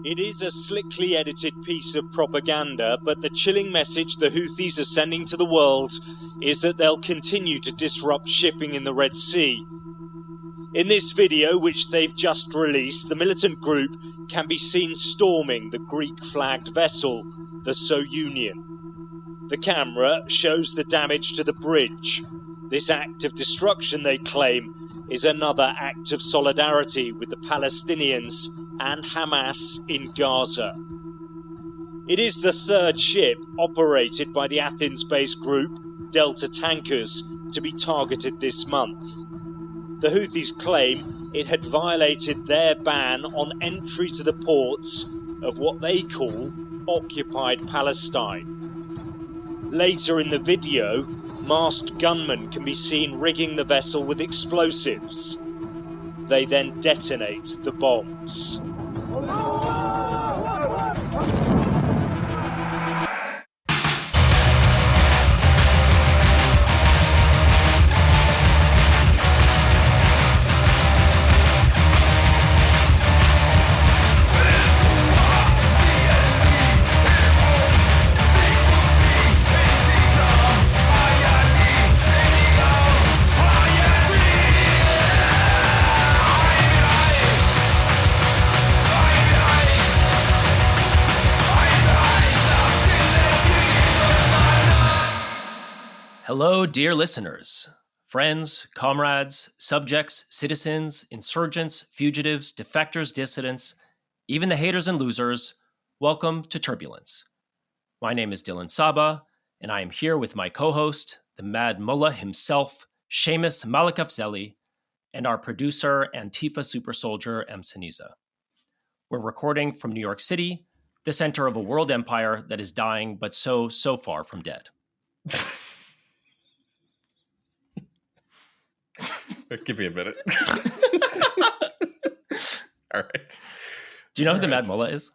It is a slickly edited piece of propaganda, but the chilling message the Houthis are sending to the world is that they'll continue to disrupt shipping in the Red Sea. In this video, which they've just released, the militant group can be seen storming the Greek-flagged vessel, the Union. The camera shows the damage to the bridge. This act of destruction, they claim, is another act of solidarity with the Palestinians and Hamas in Gaza. It is the third ship operated by the Athens-based group Delta Tankers to be targeted this month. The Houthis claim it had violated their ban on entry to the ports of what they call occupied Palestine. Later in the video, masked gunmen can be seen rigging the vessel with explosives. They then detonate the bombs. Hello, dear listeners, friends, comrades, subjects, citizens, insurgents, fugitives, defectors, dissidents, even the haters and losers. Welcome to Turbulence. My name is Dylan Saba, and I am here with my co-host, the Mad Mullah himself, Seamus Malikafzeli, and our producer, Antifa super soldier, M. Siniza. We're recording from New York City, the center of a world empire that is dying, but so far from dead. Give me a minute. All right. Do you know who the Mad Mullah is?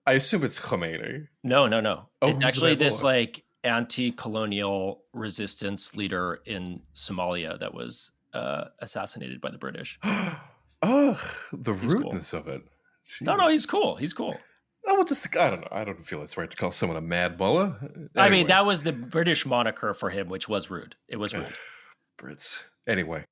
I assume it's Khomeini. No. Oh, it's actually this like anti-colonial resistance leader in Somalia that was assassinated by the British. Ugh, the He's rudeness of it. Jesus. No, he's cool. He's cool. I don't know. I don't feel it's right to call someone a Mad Mullah. Anyway. I mean, that was the British moniker for him, which was rude. It was rude. Brits. Anyway.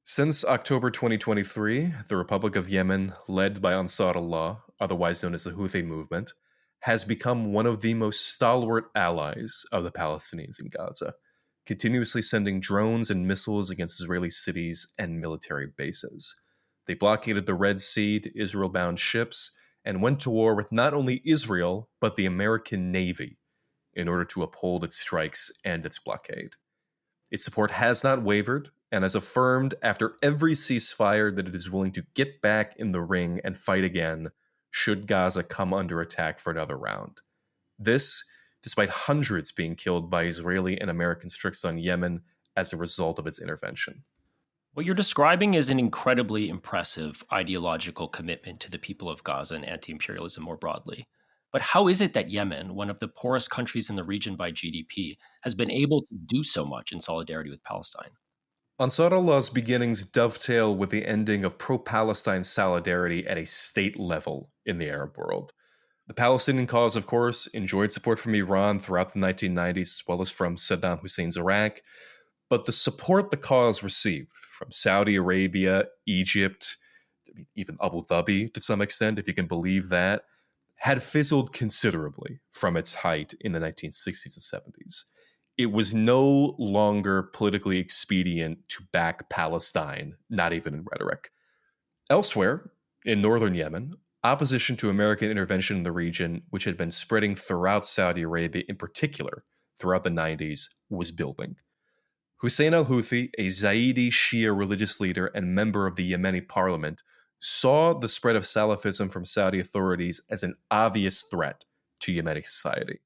Since October 2023, the Republic of Yemen, led by Ansar Allah, otherwise known as the Houthi movement, has become one of the most stalwart allies of the Palestinians in Gaza, continuously sending drones and missiles against Israeli cities and military bases. They blockaded the Red Sea to Israel-bound ships and went to war with not only Israel, but the American Navy in order to uphold its strikes and its blockade. Its support has not wavered, and has affirmed after every ceasefire that it is willing to get back in the ring and fight again should Gaza come under attack for another round. This, despite hundreds being killed by Israeli and American strikes on Yemen as a result of its intervention. What you're describing is an incredibly impressive ideological commitment to the people of Gaza and anti-imperialism more broadly. But how is it that Yemen, one of the poorest countries in the region by GDP, has been able to do so much in solidarity with Palestine? Ansar Allah's beginnings dovetail with the ending of pro-Palestine solidarity at a state level in the Arab world. The Palestinian cause, of course, enjoyed support from Iran throughout the 1990s, as well as from Saddam Hussein's Iraq. But the support the cause received from Saudi Arabia, Egypt, even Abu Dhabi to some extent, if you can believe that, had fizzled considerably from its height in the 1960s and 70s. It was no longer politically expedient to back Palestine, not even in rhetoric. Elsewhere, in northern Yemen, opposition to American intervention in the region, which had been spreading throughout Saudi Arabia in particular throughout the 90s, was building. Hussein al-Houthi, a Zaidi Shia religious leader and member of the Yemeni parliament, saw the spread of Salafism from Saudi authorities as an obvious threat to Yemeni society.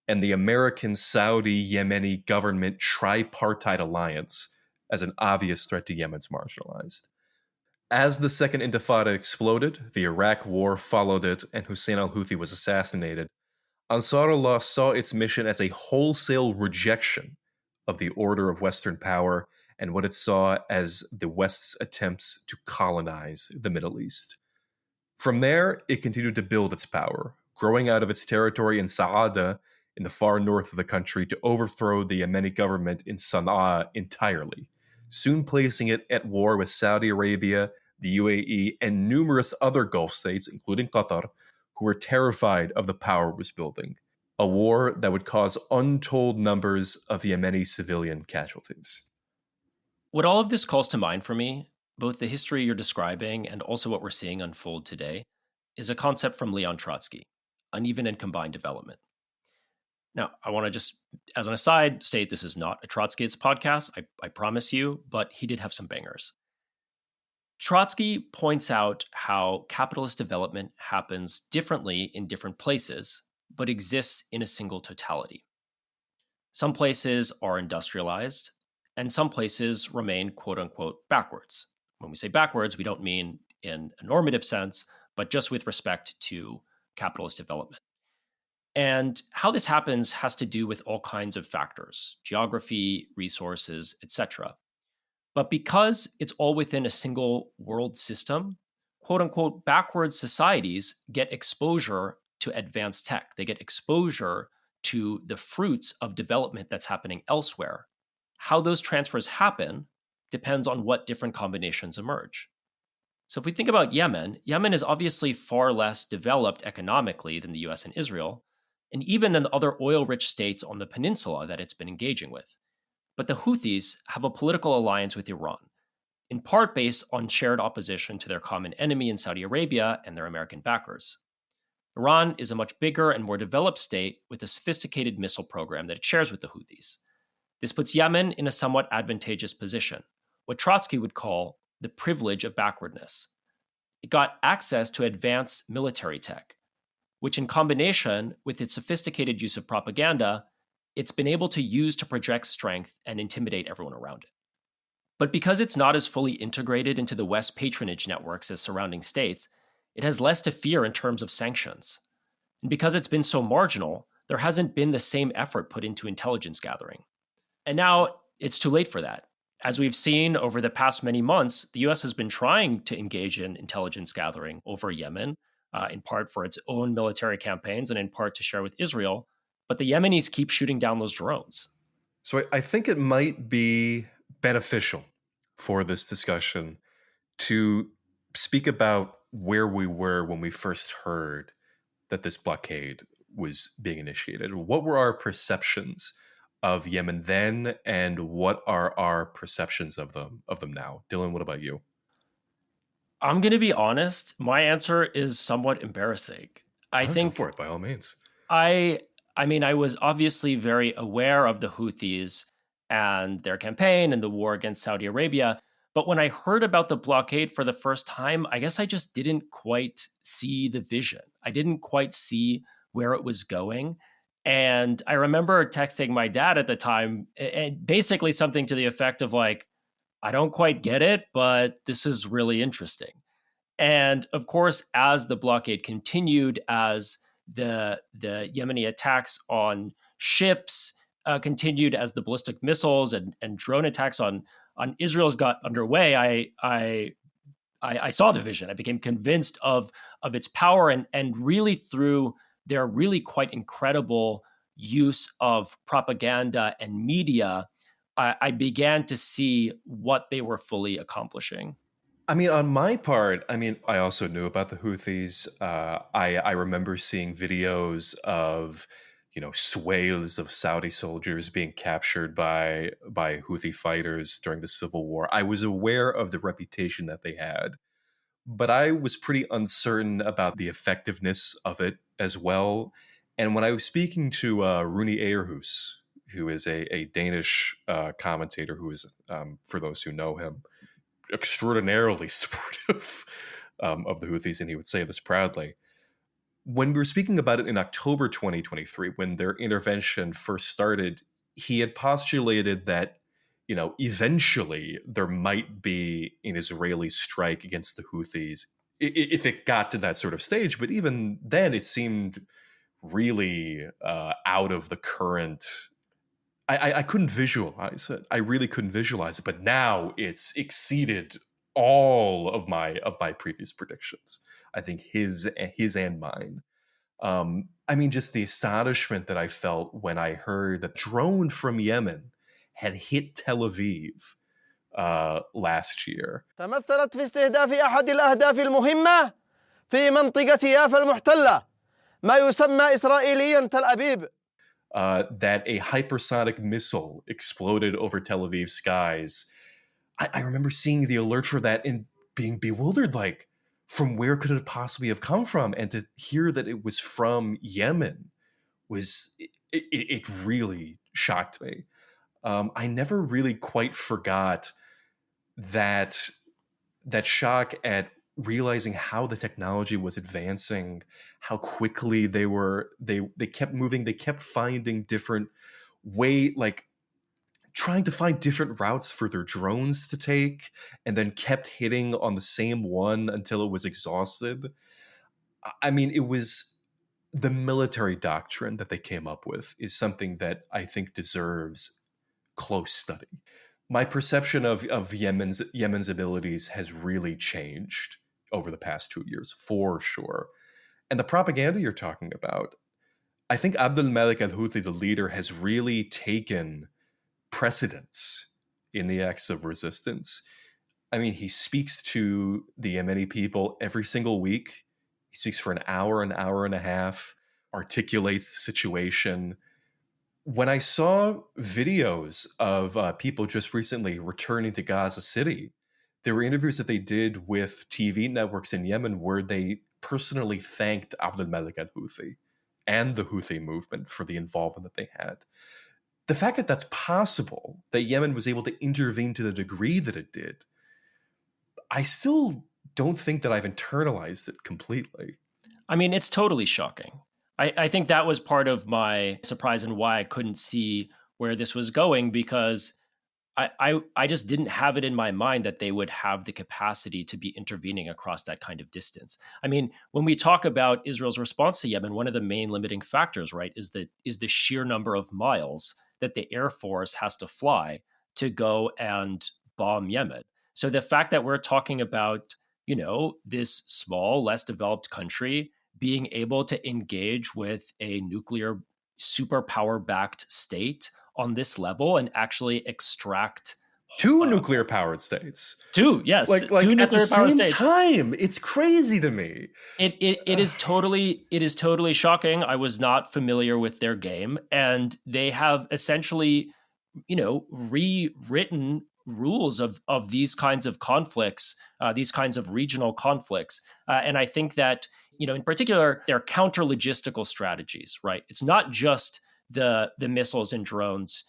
And the American-Saudi-Yemeni government tripartite alliance as an obvious threat to Yemen's marginalized. As the Second Intifada exploded, the Iraq War followed it, and Hussein al-Houthi was assassinated, Ansar Allah saw its mission as a wholesale rejection of the order of Western power and what it saw as the West's attempts to colonize the Middle East. From there, it continued to build its power, growing out of its territory in Saada in the far north of the country to overthrow the Yemeni government in Sana'a entirely, soon placing it at war with Saudi Arabia, the UAE, and numerous other Gulf states, including Qatar, who were terrified of the power it was building. A war that would cause untold numbers of Yemeni civilian casualties. What all of this calls to mind for me, both the history you're describing and also what we're seeing unfold today, is a concept from Leon Trotsky, uneven and combined development. Now, I want to just, as an aside, state this is not a Trotskyist podcast, I promise you, but he did have some bangers. Trotsky points out how capitalist development happens differently in different places, but exists in a single totality. Some places are industrialized, and some places remain quote unquote backwards. When we say backwards, we don't mean in a normative sense, but just with respect to capitalist development. And how this happens has to do with all kinds of factors, geography, resources, etc. But because it's all within a single world system, quote unquote backwards societies get exposure to advanced tech. They get exposure to the fruits of development that's happening elsewhere. How those transfers happen depends on what different combinations emerge. So if we think about Yemen, Yemen is obviously far less developed economically than the US and Israel, and even than the other oil-rich states on the peninsula that it's been engaging with. But the Houthis have a political alliance with Iran, in part based on shared opposition to their common enemy in Saudi Arabia and their American backers. Iran is a much bigger and more developed state with a sophisticated missile program that it shares with the Houthis. This puts Yemen in a somewhat advantageous position, what Trotsky would call the privilege of backwardness. It got access to advanced military tech, which in combination with its sophisticated use of propaganda, it's been able to use to project strength and intimidate everyone around it. But because it's not as fully integrated into the West patronage networks as surrounding states, it has less to fear in terms of sanctions. And because it's been so marginal, there hasn't been the same effort put into intelligence gathering. And now it's too late for that. As we've seen over the past many months, the US has been trying to engage in intelligence gathering over Yemen, in part for its own military campaigns and in part to share with Israel. But the Yemenis keep shooting down those drones. So I think it might be beneficial for this discussion to speak about where we were when we first heard that this blockade was being initiated. What were our perceptions of Yemen then, and what are our perceptions of them now? Dylan, what about you? I'm going to be honest. My answer is somewhat embarrassing. I think go for it, by all means. I mean, I was obviously very aware of the Houthis and their campaign and the war against Saudi Arabia. But when I heard about the blockade for the first time, I guess I just didn't quite see the vision. I didn't quite see where it was going. And I remember texting my dad at the time, and basically something to the effect of like, I don't quite get it, but this is really interesting. And of course, as the blockade continued, as the Yemeni attacks on ships continued, as the ballistic missiles and drone attacks on Israel's got underway, I saw the vision. I became convinced of its power, and really through their really quite incredible use of propaganda and media, I began to see what they were fully accomplishing. I mean, on my part, I also knew about the Houthis. I remember seeing videos of, swathes of Saudi soldiers being captured by Houthi fighters during the civil war. I was aware of the reputation that they had, but I was pretty uncertain about the effectiveness of it as well. And when I was speaking to Rune Eierhus, who is a Danish commentator who is, for those who know him, extraordinarily supportive of the Houthis, and he would say this proudly. When we were speaking about it in October 2023, when their intervention first started, he had postulated that, eventually there might be an Israeli strike against the Houthis if it got to that sort of stage. But even then, it seemed really out of the current. I couldn't visualize it. I really couldn't visualize it. But now it's exceeded all of my previous predictions. I think his and mine. I mean, just the astonishment that I felt when I heard that drone from Yemen had hit Tel Aviv last year. تمثلت في استهداف أحد الأهداف المهمة في منطقة يافا المحتلة ما يسمى إسرائيليا تل أبيب. That a hypersonic missile exploded over Tel Aviv skies. I remember seeing the alert for that and being bewildered, like, from where could it possibly have come from? And to hear that it was from Yemen it really shocked me. I never really quite forgot that shock at realizing how the technology was advancing, how quickly they kept moving, they kept finding different trying to find different routes for their drones to take, and then kept hitting on the same one until it was exhausted. I mean, it was the military doctrine that they came up with is something that I think deserves close study. My perception of Yemen's abilities has really changed over the past 2 years, for sure. And the propaganda you're talking about, I think Abdul Malik al-Houthi, the leader, has really taken precedence in the acts of resistance. I mean, he speaks to the Yemeni people every single week. He speaks for an hour and a half, articulates the situation. When I saw videos of people just recently returning to Gaza City, there were interviews that they did with TV networks in Yemen where they personally thanked Abdul Malik al-Houthi and the Houthi movement for the involvement that they had. The fact that that's possible, that Yemen was able to intervene to the degree that it did, I still don't think that I've internalized it completely. I mean, it's totally shocking. I think that was part of my surprise and why I couldn't see where this was going, because I just didn't have it in my mind that they would have the capacity to be intervening across that kind of distance. I mean, when we talk about Israel's response to Yemen, one of the main limiting factors, right, is the sheer number of miles that the Air Force has to fly to go and bomb Yemen. So the fact that we're talking about, this small, less developed country being able to engage with a nuclear superpower-backed state on this level and actually extract two nuclear-powered states. Two, yes, like two nuclear-powered states. At the same states. time, it's crazy to me. It is totally shocking. I was not familiar with their game, and they have essentially, rewritten rules of these kinds of conflicts, these kinds of regional conflicts, and I think that in particular their counter logistical strategies. Right, it's not just the missiles and drones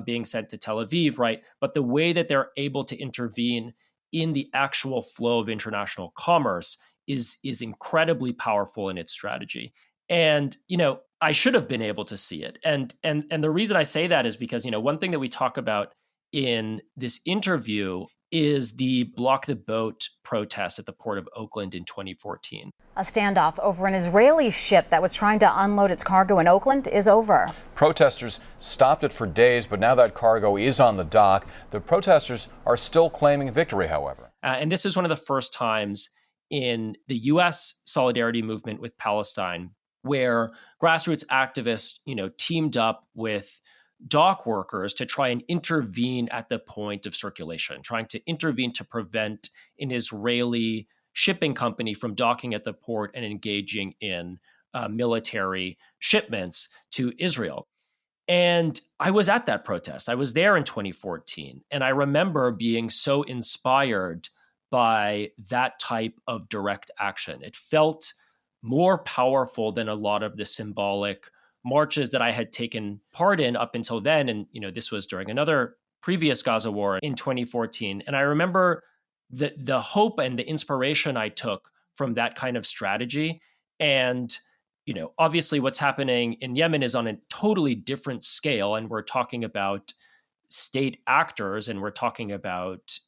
being sent to Tel Aviv, right? But the way that they're able to intervene in the actual flow of international commerce is incredibly powerful in its strategy. And, I should have been able to see it. And the reason I say that is because, one thing that we talk about in this interview is the Block the Boat protest at the port of Oakland in 2014. A standoff over an Israeli ship that was trying to unload its cargo in Oakland is over. Protesters stopped it for days, but now that cargo is on the dock. The protesters are still claiming victory, however. And this is one of the first times in the U.S. solidarity movement with Palestine where grassroots activists, teamed up with dock workers to try and intervene at the point of circulation, trying to intervene to prevent an Israeli shipping company from docking at the port and engaging in military shipments to Israel. And I was at that protest. I was there in 2014. And I remember being so inspired by that type of direct action. It felt more powerful than a lot of the symbolic marches that I had taken part in up until then. And, this was during another previous Gaza war in 2014. And I remember the hope and the inspiration I took from that kind of strategy. And, obviously what's happening in Yemen is on a totally different scale. And we're talking about state actors, and we're talking about,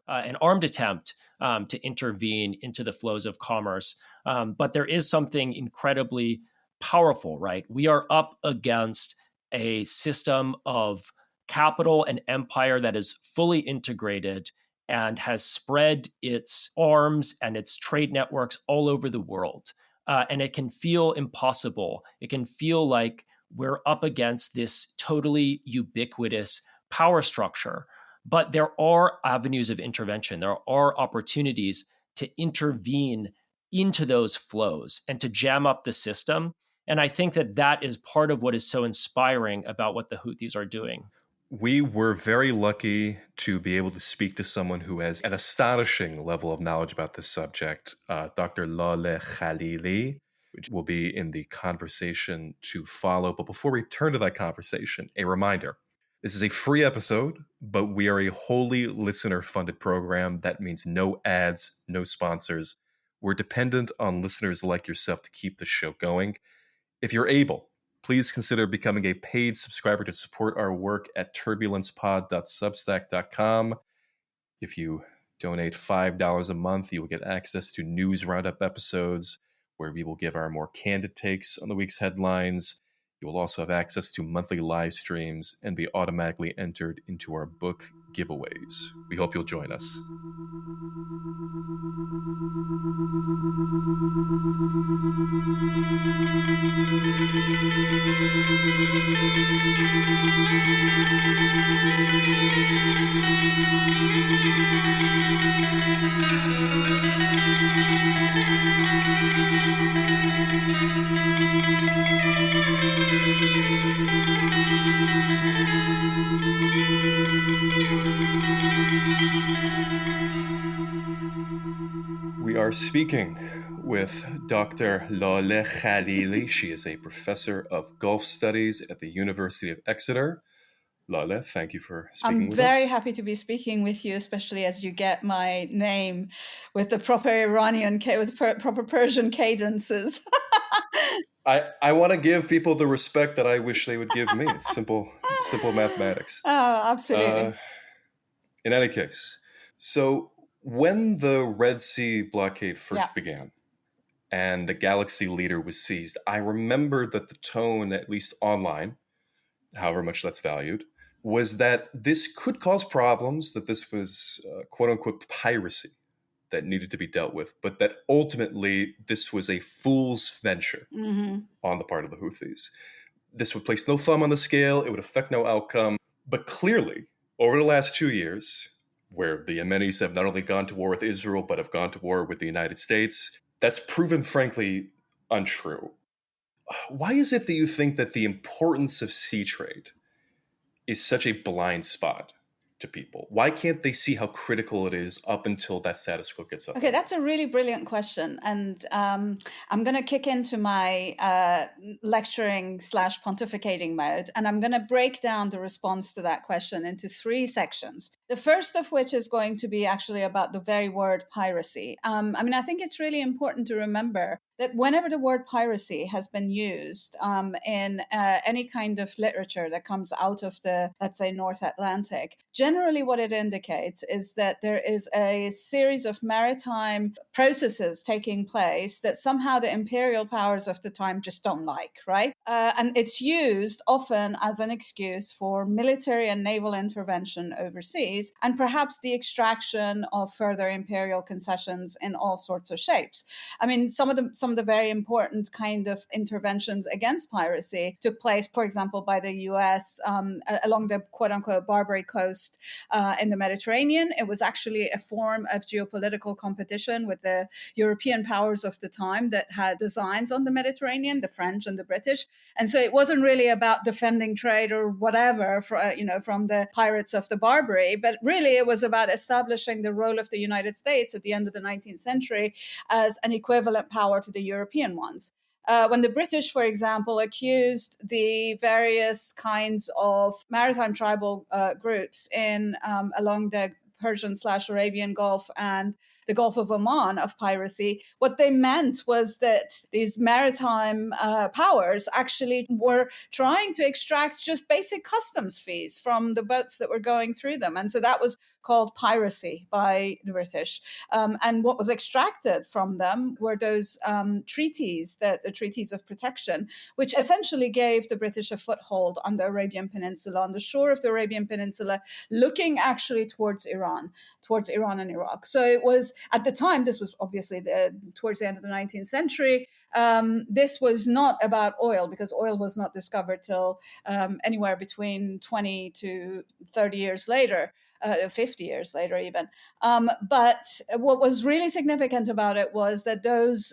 an armed attempt to intervene into the flows of commerce. But there is something incredibly powerful, right? We are up against a system of capital and empire that is fully integrated and has spread its arms and its trade networks all over the world. And it can feel impossible. It can feel like we're up against this totally ubiquitous power structure. But there are avenues of intervention. There are opportunities to intervene into those flows and to jam up the system. And I think that that is part of what is so inspiring about what the Houthis are doing. We were very lucky to be able to speak to someone who has an astonishing level of knowledge about this subject, Dr. Laleh Khalili, which will be in the conversation to follow. But before we turn to that conversation, a reminder. This is a free episode, but we are a wholly listener-funded program. That means no ads, no sponsors. We're dependent on listeners like yourself to keep the show going. If you're able, please consider becoming a paid subscriber to support our work at turbulencepod.substack.com. If you donate $5 a month, you will get access to news roundup episodes where we will give our more candid takes on the week's headlines. You will also have access to monthly live streams and be automatically entered into our book giveaways. We hope you'll join us. We are speaking with Dr. Laleh Khalili. She is a professor of Gulf Studies at the University of Exeter. Laleh, thank you for speaking with us. I'm very happy to be speaking with you, especially as you get my name with the proper Iranian, with proper Persian cadences. I want to give people the respect that I wish they would give me. It's simple mathematics. Oh, absolutely. In any case, so when the Red Sea blockade first began and the Galaxy leader was seized, I remember that the tone, at least online, however much that's valued, was that this could cause problems, that this was quote-unquote piracy that needed to be dealt with, but that ultimately this was a fool's venture on the part of the Houthis. This would place no thumb on the scale, it would affect no outcome, but clearly, over the last 2 years, where the Yemenis have not only gone to war with Israel, but have gone to war with the United States, that's proven, frankly, untrue. Why is it that you think that the importance of sea trade is such a blind spot to people? Why can't they see how critical it is up until that status quo gets up? Okay, that's a really brilliant question. And I'm going to kick into my lecturing / pontificating mode. And I'm going to break down the response to that question into 3 sections. The first of which is going to be actually about the very word piracy. I think it's really important to remember that whenever the word piracy has been used in any kind of literature that comes out of the, let's say, North Atlantic, generally what it indicates is that there is a series of maritime processes taking place that somehow the imperial powers of the time just don't like, right? And it's used often as an excuse for military and naval intervention overseas, and perhaps the extraction of further imperial concessions in all sorts of shapes. I mean, some of the very important kind of interventions against piracy took place, for example, by the US along the quote-unquote Barbary coast in the Mediterranean. It was actually a form of geopolitical competition with the European powers of the time that had designs on the Mediterranean, the French and the British. And so it wasn't really about defending trade or whatever, from the pirates of the Barbary, but really it was about establishing the role of the United States at the end of the 19th century as an equivalent power to the European ones. When the British, for example, accused the various kinds of maritime tribal groups in along the Persian / Arabian Gulf and the Gulf of Oman of piracy, what they meant was that these maritime powers actually were trying to extract just basic customs fees from the boats that were going through them. And so that was called piracy by the British. And what was extracted from them were those treaties, the treaties of protection, which essentially gave the British a foothold on the Arabian Peninsula, on the shore of the Arabian Peninsula, looking actually towards Iran and Iraq. So it was, at the time, this was obviously towards the end of the 19th century, this was not about oil, because oil was not discovered till anywhere between 20 to 30 years later. 50 years later even. But what was really significant about it was that those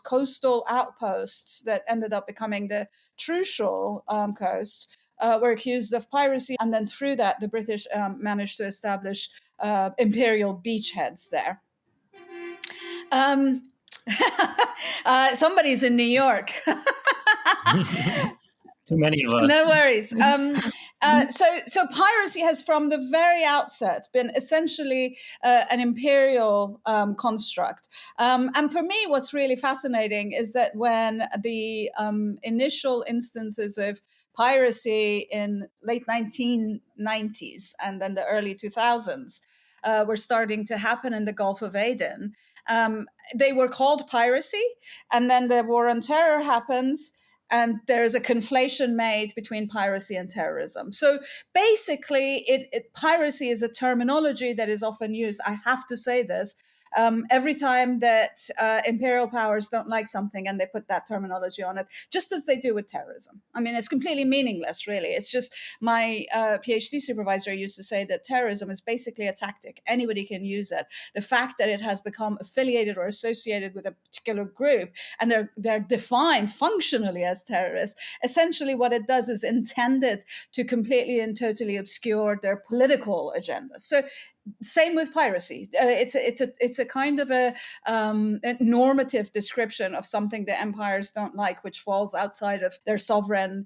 coastal outposts that ended up becoming the Trucial coast were accused of piracy. And then through that, the British managed to establish imperial beachheads there. Somebody's in New York. Too many of us. No worries. So piracy has from the very outset been essentially an imperial construct. And for me, what's really fascinating is that when the initial instances of piracy in late 1990s and then the early 2000s were starting to happen in the Gulf of Aden, they were called piracy. And then the War on Terror happens, and there's a conflation made between piracy and terrorism. So basically, piracy is a terminology that is often used. I have to say this. Every time that imperial powers don't like something and they put that terminology on it, just as they do with terrorism. I mean, it's completely meaningless, really. It's just my PhD supervisor used to say that terrorism is basically a tactic. Anybody can use it. The fact that it has become affiliated or associated with a particular group and they're defined functionally as terrorists, essentially what it does is intended to completely and totally obscure their political agenda. So same with piracy. It's a kind of a normative description of something the empires don't like, which falls outside of their sovereign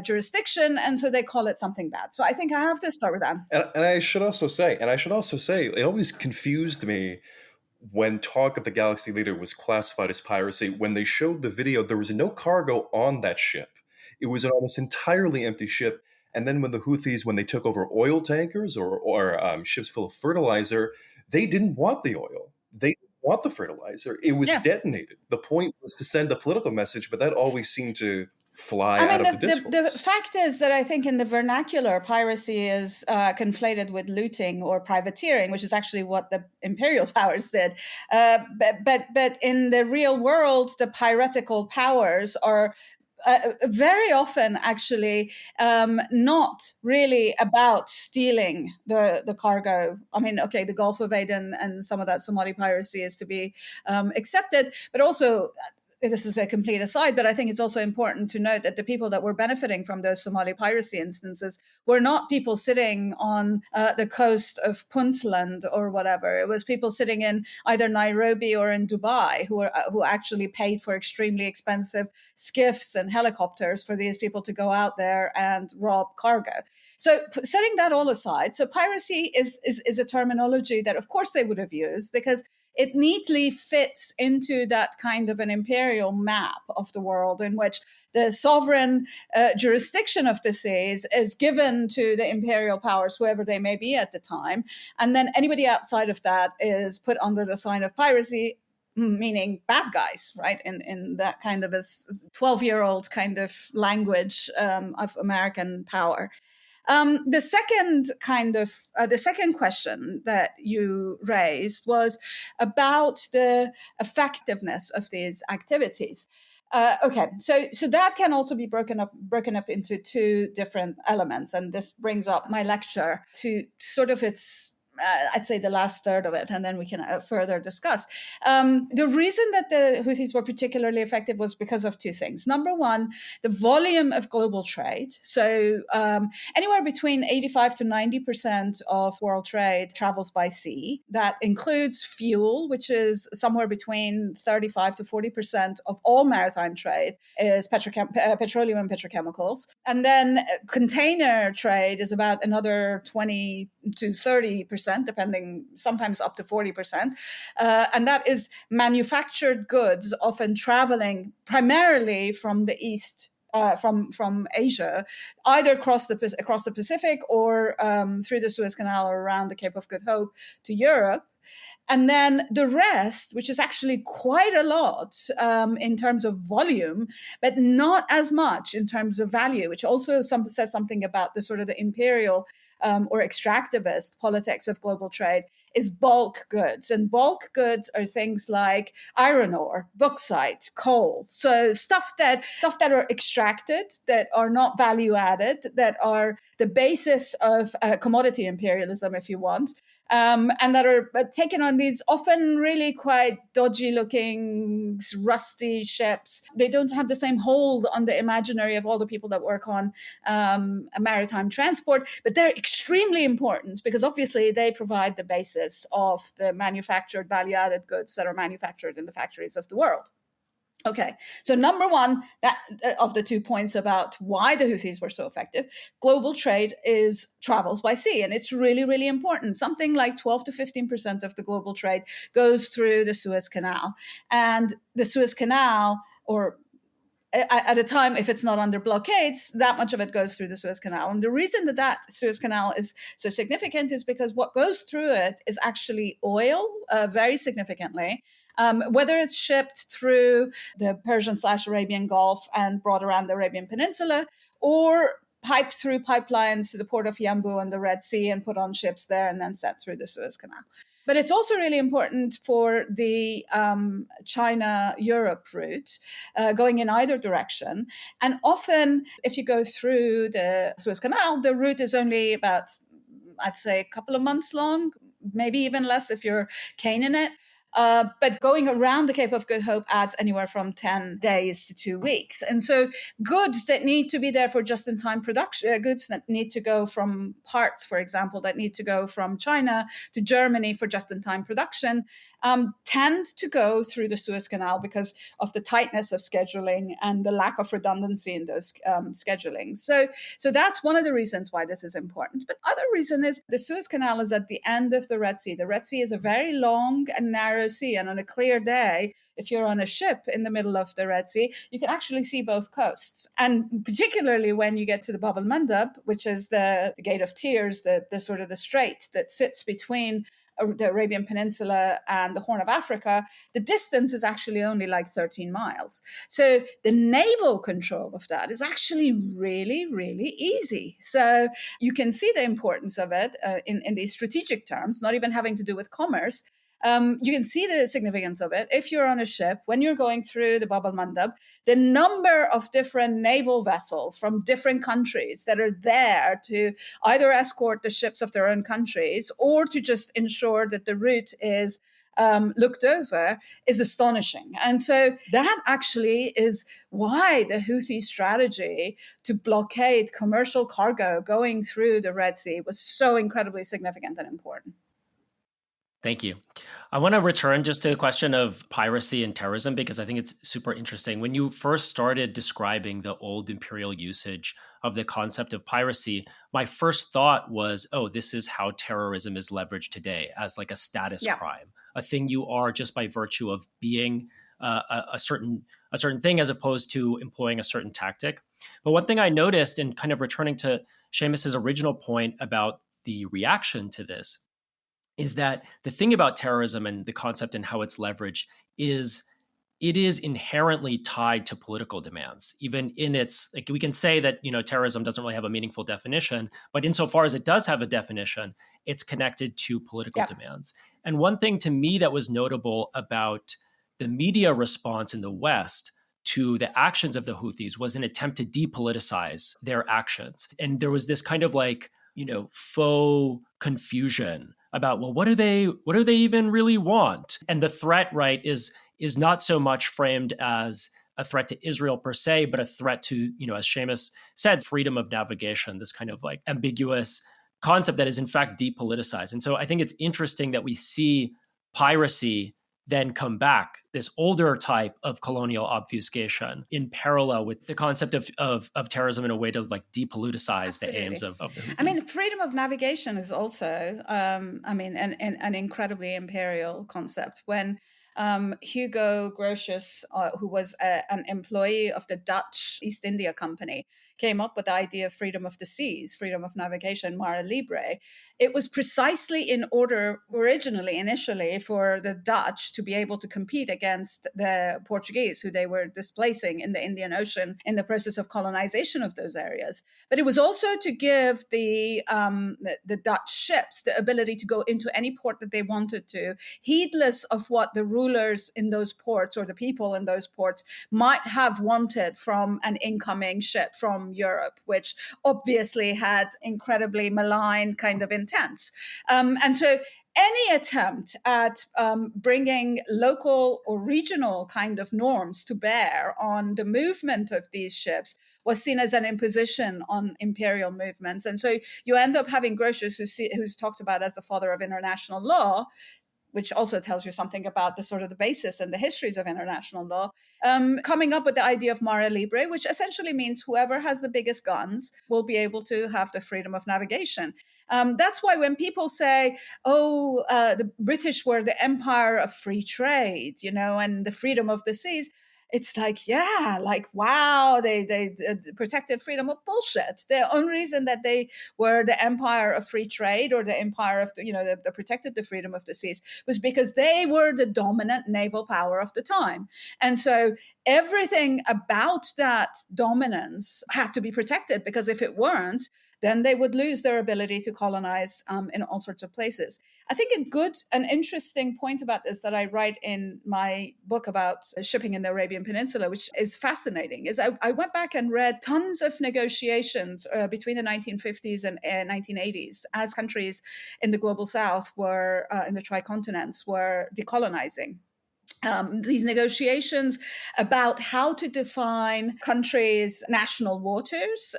jurisdiction, and so they call it something bad. So I think I have to start with that. And I should also say, it always confused me when Talk of the Galaxy Leader was classified as piracy. When they showed the video, there was no cargo on that ship. It was an almost entirely empty ship. And then when the Houthis, when they took over oil tankers or ships full of fertilizer, they didn't want the oil. They didn't want the fertilizer. It was detonated. The point was to send a political message, but that always seemed to fly out of the discourse. The fact is that I think in the vernacular, piracy is conflated with looting or privateering, which is actually what the imperial powers did. But in the real world, the piratical powers are very often actually not really about stealing the cargo. I mean, okay, the Gulf of Aden and some of that Somali piracy is to be accepted, but also this is a complete aside, but I think it's also important to note that the people that were benefiting from those Somali piracy instances were not people sitting on the coast of Puntland or whatever. It was people sitting in either Nairobi or in Dubai who actually paid for extremely expensive skiffs and helicopters for these people to go out there and rob cargo. So setting that all aside, so piracy is a terminology that of course they would have used because it neatly fits into that kind of an imperial map of the world in which the sovereign jurisdiction of the seas is given to the imperial powers, whoever they may be at the time. And then anybody outside of that is put under the sign of piracy, meaning bad guys, right? In that kind of a 12-year-old kind of language of American power. The second question that you raised was about the effectiveness of these activities. Okay, so that can also be broken up into two different elements, and this brings up my lecture to sort of its I'd say the last third of it, and then we can further discuss. The reason that the Houthis were particularly effective was because of two things. Number one, the volume of global trade. So anywhere between 85 to 90% of world trade travels by sea. That includes fuel, which is somewhere between 35 to 40% of all maritime trade is petroleum and petrochemicals. And then container trade is about another 20 to 30%. 30%, depending, sometimes up to 40%. And that is manufactured goods, often traveling primarily from the east, from Asia, either across the Pacific or through the Suez Canal or around the Cape of Good Hope to Europe. And then the rest, which is actually quite a lot in terms of volume, but not as much in terms of value, which also says something about the sort of the imperial or extractivist politics of global trade, is bulk goods. And bulk goods are things like iron ore, bauxite, coal. So stuff that are extracted, that are not value added, that are the basis of commodity imperialism, if you want. And that are taken on these often really quite dodgy looking, rusty ships. They don't have the same hold on the imaginary of all the people that work on maritime transport, but they're extremely important because obviously they provide the basis of the manufactured value-added goods that are manufactured in the factories of the world. Okay, so number one of the 2 points about why the Houthis were so effective, global trade travels by sea, and it's really, really important. Something like 12 to 15% of the global trade goes through the Suez Canal. And the Suez Canal, or at a time, if it's not under blockades, that much of it goes through the Suez Canal. And the reason that Suez Canal is so significant is because what goes through it is actually oil, very significantly. Whether it's shipped through the Persian/Arabian Gulf and brought around the Arabian Peninsula, or piped through pipelines to the port of Yanbu and the Red Sea and put on ships there and then sent through the Suez Canal. But it's also really important for the China-Europe route, going in either direction. And often, if you go through the Suez Canal, the route is only about, I'd say, a couple of months long, maybe even less if you're caning it. But going around the Cape of Good Hope adds anywhere from 10 days to 2 weeks. And so goods that need to be there for just-in-time production, goods that need to go from parts, for example, that need to go from China to Germany for just-in-time production, tend to go through the Suez Canal because of the tightness of scheduling and the lack of redundancy in those schedulings. So that's one of the reasons why this is important. But other reason is the Suez Canal is at the end of the Red Sea. The Red Sea is a very long and narrow sea, and on a clear day, if you're on a ship in the middle of the Red Sea, you can actually see both coasts. And particularly when you get to the Bab el-Mandab, which is the Gate of Tears, the sort of the strait that sits between the Arabian Peninsula and the Horn of Africa, the distance is actually only like 13 miles. So the naval control of that is actually really, really easy. So you can see the importance of it in these strategic terms, not even having to do with commerce. You can see the significance of it. If you're on a ship, when you're going through the Bab el-Mandab, the number of different naval vessels from different countries that are there to either escort the ships of their own countries or to just ensure that the route is looked over is astonishing. And so that actually is why the Houthi strategy to blockade commercial cargo going through the Red Sea was so incredibly significant and important. Thank you. I want to return just to the question of piracy and terrorism, because I think it's super interesting. When you first started describing the old imperial usage of the concept of piracy, my first thought was, oh, this is how terrorism is leveraged today as like a status crime, a thing you are just by virtue of being a certain thing as opposed to employing a certain tactic. But one thing I noticed, and kind of returning to Seamus's original point about the reaction to this, is that the thing about terrorism and the concept and how it's leveraged is it is inherently tied to political demands. Even in its, like, we can say that, terrorism doesn't really have a meaningful definition, but insofar as it does have a definition, it's connected to political demands. And one thing to me that was notable about the media response in the West to the actions of the Houthis was an attempt to depoliticize their actions. And there was this kind of faux confusion about, well, what do they even really want? And the threat, right, is not so much framed as a threat to Israel per se, but a threat to, as Seamus said, freedom of navigation, this kind of ambiguous concept that is in fact depoliticized. And so I think it's interesting that we see piracy then come back, this older type of colonial obfuscation in parallel with the concept of terrorism in a way to like depoliticize Absolutely. the aims of the Houthis. I mean, freedom of navigation is also, an incredibly imperial concept. When Hugo Grotius, who was an employee of the Dutch East India Company, came up with the idea of freedom of the seas, freedom of navigation, mare libre. It was precisely in order initially for the Dutch to be able to compete against the Portuguese, who they were displacing in the Indian Ocean in the process of colonization of those areas. But it was also to give the Dutch ships the ability to go into any port that they wanted to, heedless of what the rulers in those ports or the people in those ports might have wanted from an incoming ship from Europe, which obviously had incredibly malign kind of intents. And so any attempt at bringing local or regional kind of norms to bear on the movement of these ships was seen as an imposition on imperial movements. And so you end up having Grotius, who's talked about as the father of international law, which also tells you something about the sort of the basis and the histories of international law, coming up with the idea of mare libre, which essentially means whoever has the biggest guns will be able to have the freedom of navigation. That's why when people say, the British were the empire of free trade, and the freedom of the seas, it's like, wow, they protected freedom of bullshit. The only reason that they were the empire of free trade or the empire of, that protected the freedom of the seas was because they were the dominant naval power of the time. And so everything about that dominance had to be protected, because if it weren't, then they would lose their ability to colonize in all sorts of places. I think an interesting point about this that I write in my book about shipping in the Arabian Peninsula, which is fascinating, is I went back and read tons of negotiations between the 1950s and 1980s as countries in the global south were, in the tricontinents, were decolonizing. These negotiations about how to define countries' national waters,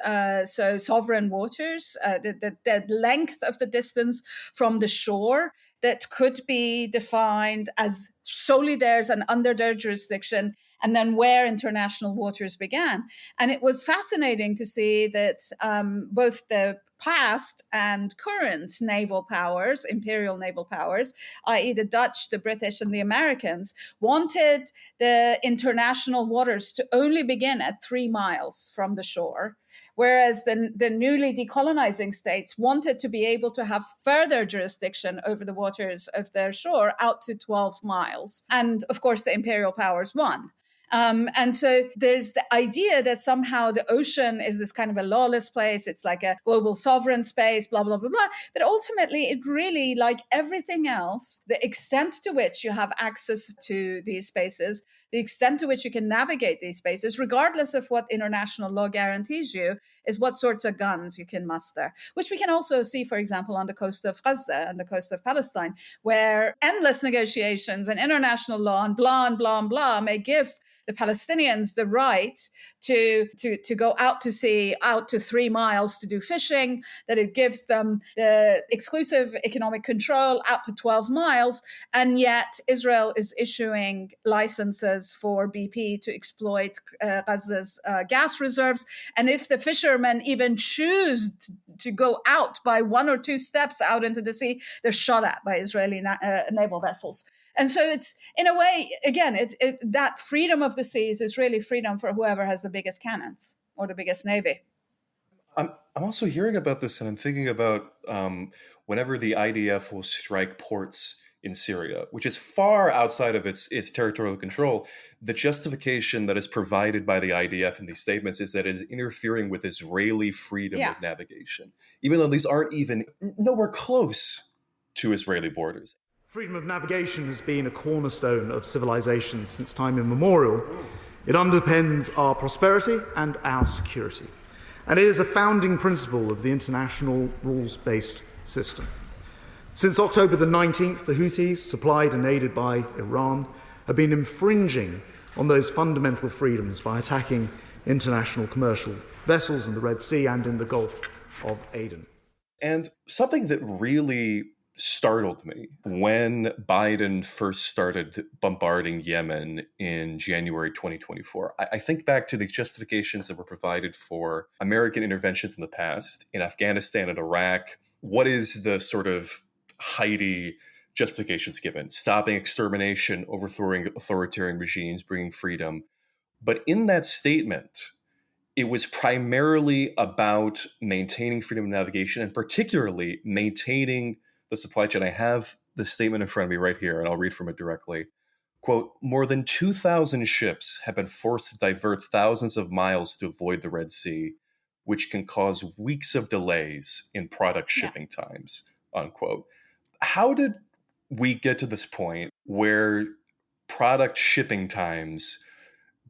so sovereign waters, the length of the distance from the shore that could be defined as solely theirs and under their jurisdiction, and then where international waters began. And it was fascinating to see that both the past and current naval powers, imperial naval powers, i.e. the Dutch, the British, and the Americans, wanted the international waters to only begin at 3 miles from the shore, whereas the newly decolonizing states wanted to be able to have further jurisdiction over the waters of their shore out to 12 miles. And of course, the imperial powers won. And so there's the idea that somehow the ocean is this kind of a lawless place. It's like a global sovereign space, blah, blah, blah, blah. But ultimately, it really, like everything else, the extent to which you have access to these spaces, the extent to which you can navigate these spaces, regardless of what international law guarantees you, is what sorts of guns you can muster, which we can also see, for example, on the coast of Gaza and the coast of Palestine, where endless negotiations and international law and blah, and blah, and blah may give the Palestinians the right to go out to sea, out to 3 miles to do fishing, that it gives them the exclusive economic control out to 12 miles. And yet Israel is issuing licenses for BP to exploit Gaza's gas reserves. And if the fishermen even choose to go out by 1 or 2 steps out into the sea, they're shot at by Israeli naval vessels. And so it's, in a way, again, that freedom of the seas is really freedom for whoever has the biggest cannons or the biggest navy. I'm also hearing about this, and I'm thinking about whenever the IDF will strike ports in Syria, which is far outside of its territorial control, the justification that is provided by the IDF in these statements is that it is interfering with Israeli freedom of navigation, even though these aren't even nowhere close to Israeli borders. Freedom of navigation has been a cornerstone of civilization since time immemorial. It underpins our prosperity and our security. And it is a founding principle of the international rules-based system. Since October the 19th, the Houthis, supplied and aided by Iran, have been infringing on those fundamental freedoms by attacking international commercial vessels in the Red Sea and in the Gulf of Aden. And something that really startled me. When Biden first started bombarding Yemen in January 2024, I think back to these justifications that were provided for American interventions in the past, in Afghanistan and Iraq. What is the sort of Heidi justifications given? Stopping extermination, overthrowing authoritarian regimes, bringing freedom. But in that statement, it was primarily about maintaining freedom of navigation and particularly maintaining the supply chain. I have the statement in front of me right here, and I'll read from it directly. Quote, more than 2,000 ships have been forced to divert thousands of miles to avoid the Red Sea, which can cause weeks of delays in product shipping times, unquote. How did we get to this point where product shipping times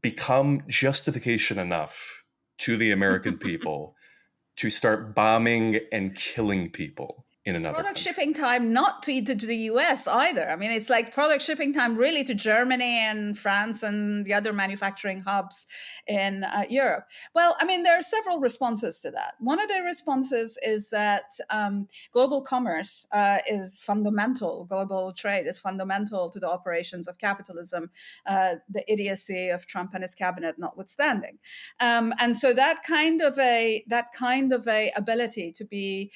become justification enough to the American people to start bombing and killing people in another product country? Shipping time not to the US either. I mean, it's like product shipping time really to Germany and France and the other manufacturing hubs in Europe. Well, I mean, there are several responses to that. One of the responses is that global commerce is fundamental, global trade is fundamental to the operations of capitalism, the idiocy of Trump and his cabinet notwithstanding. And so that kind of a ability to be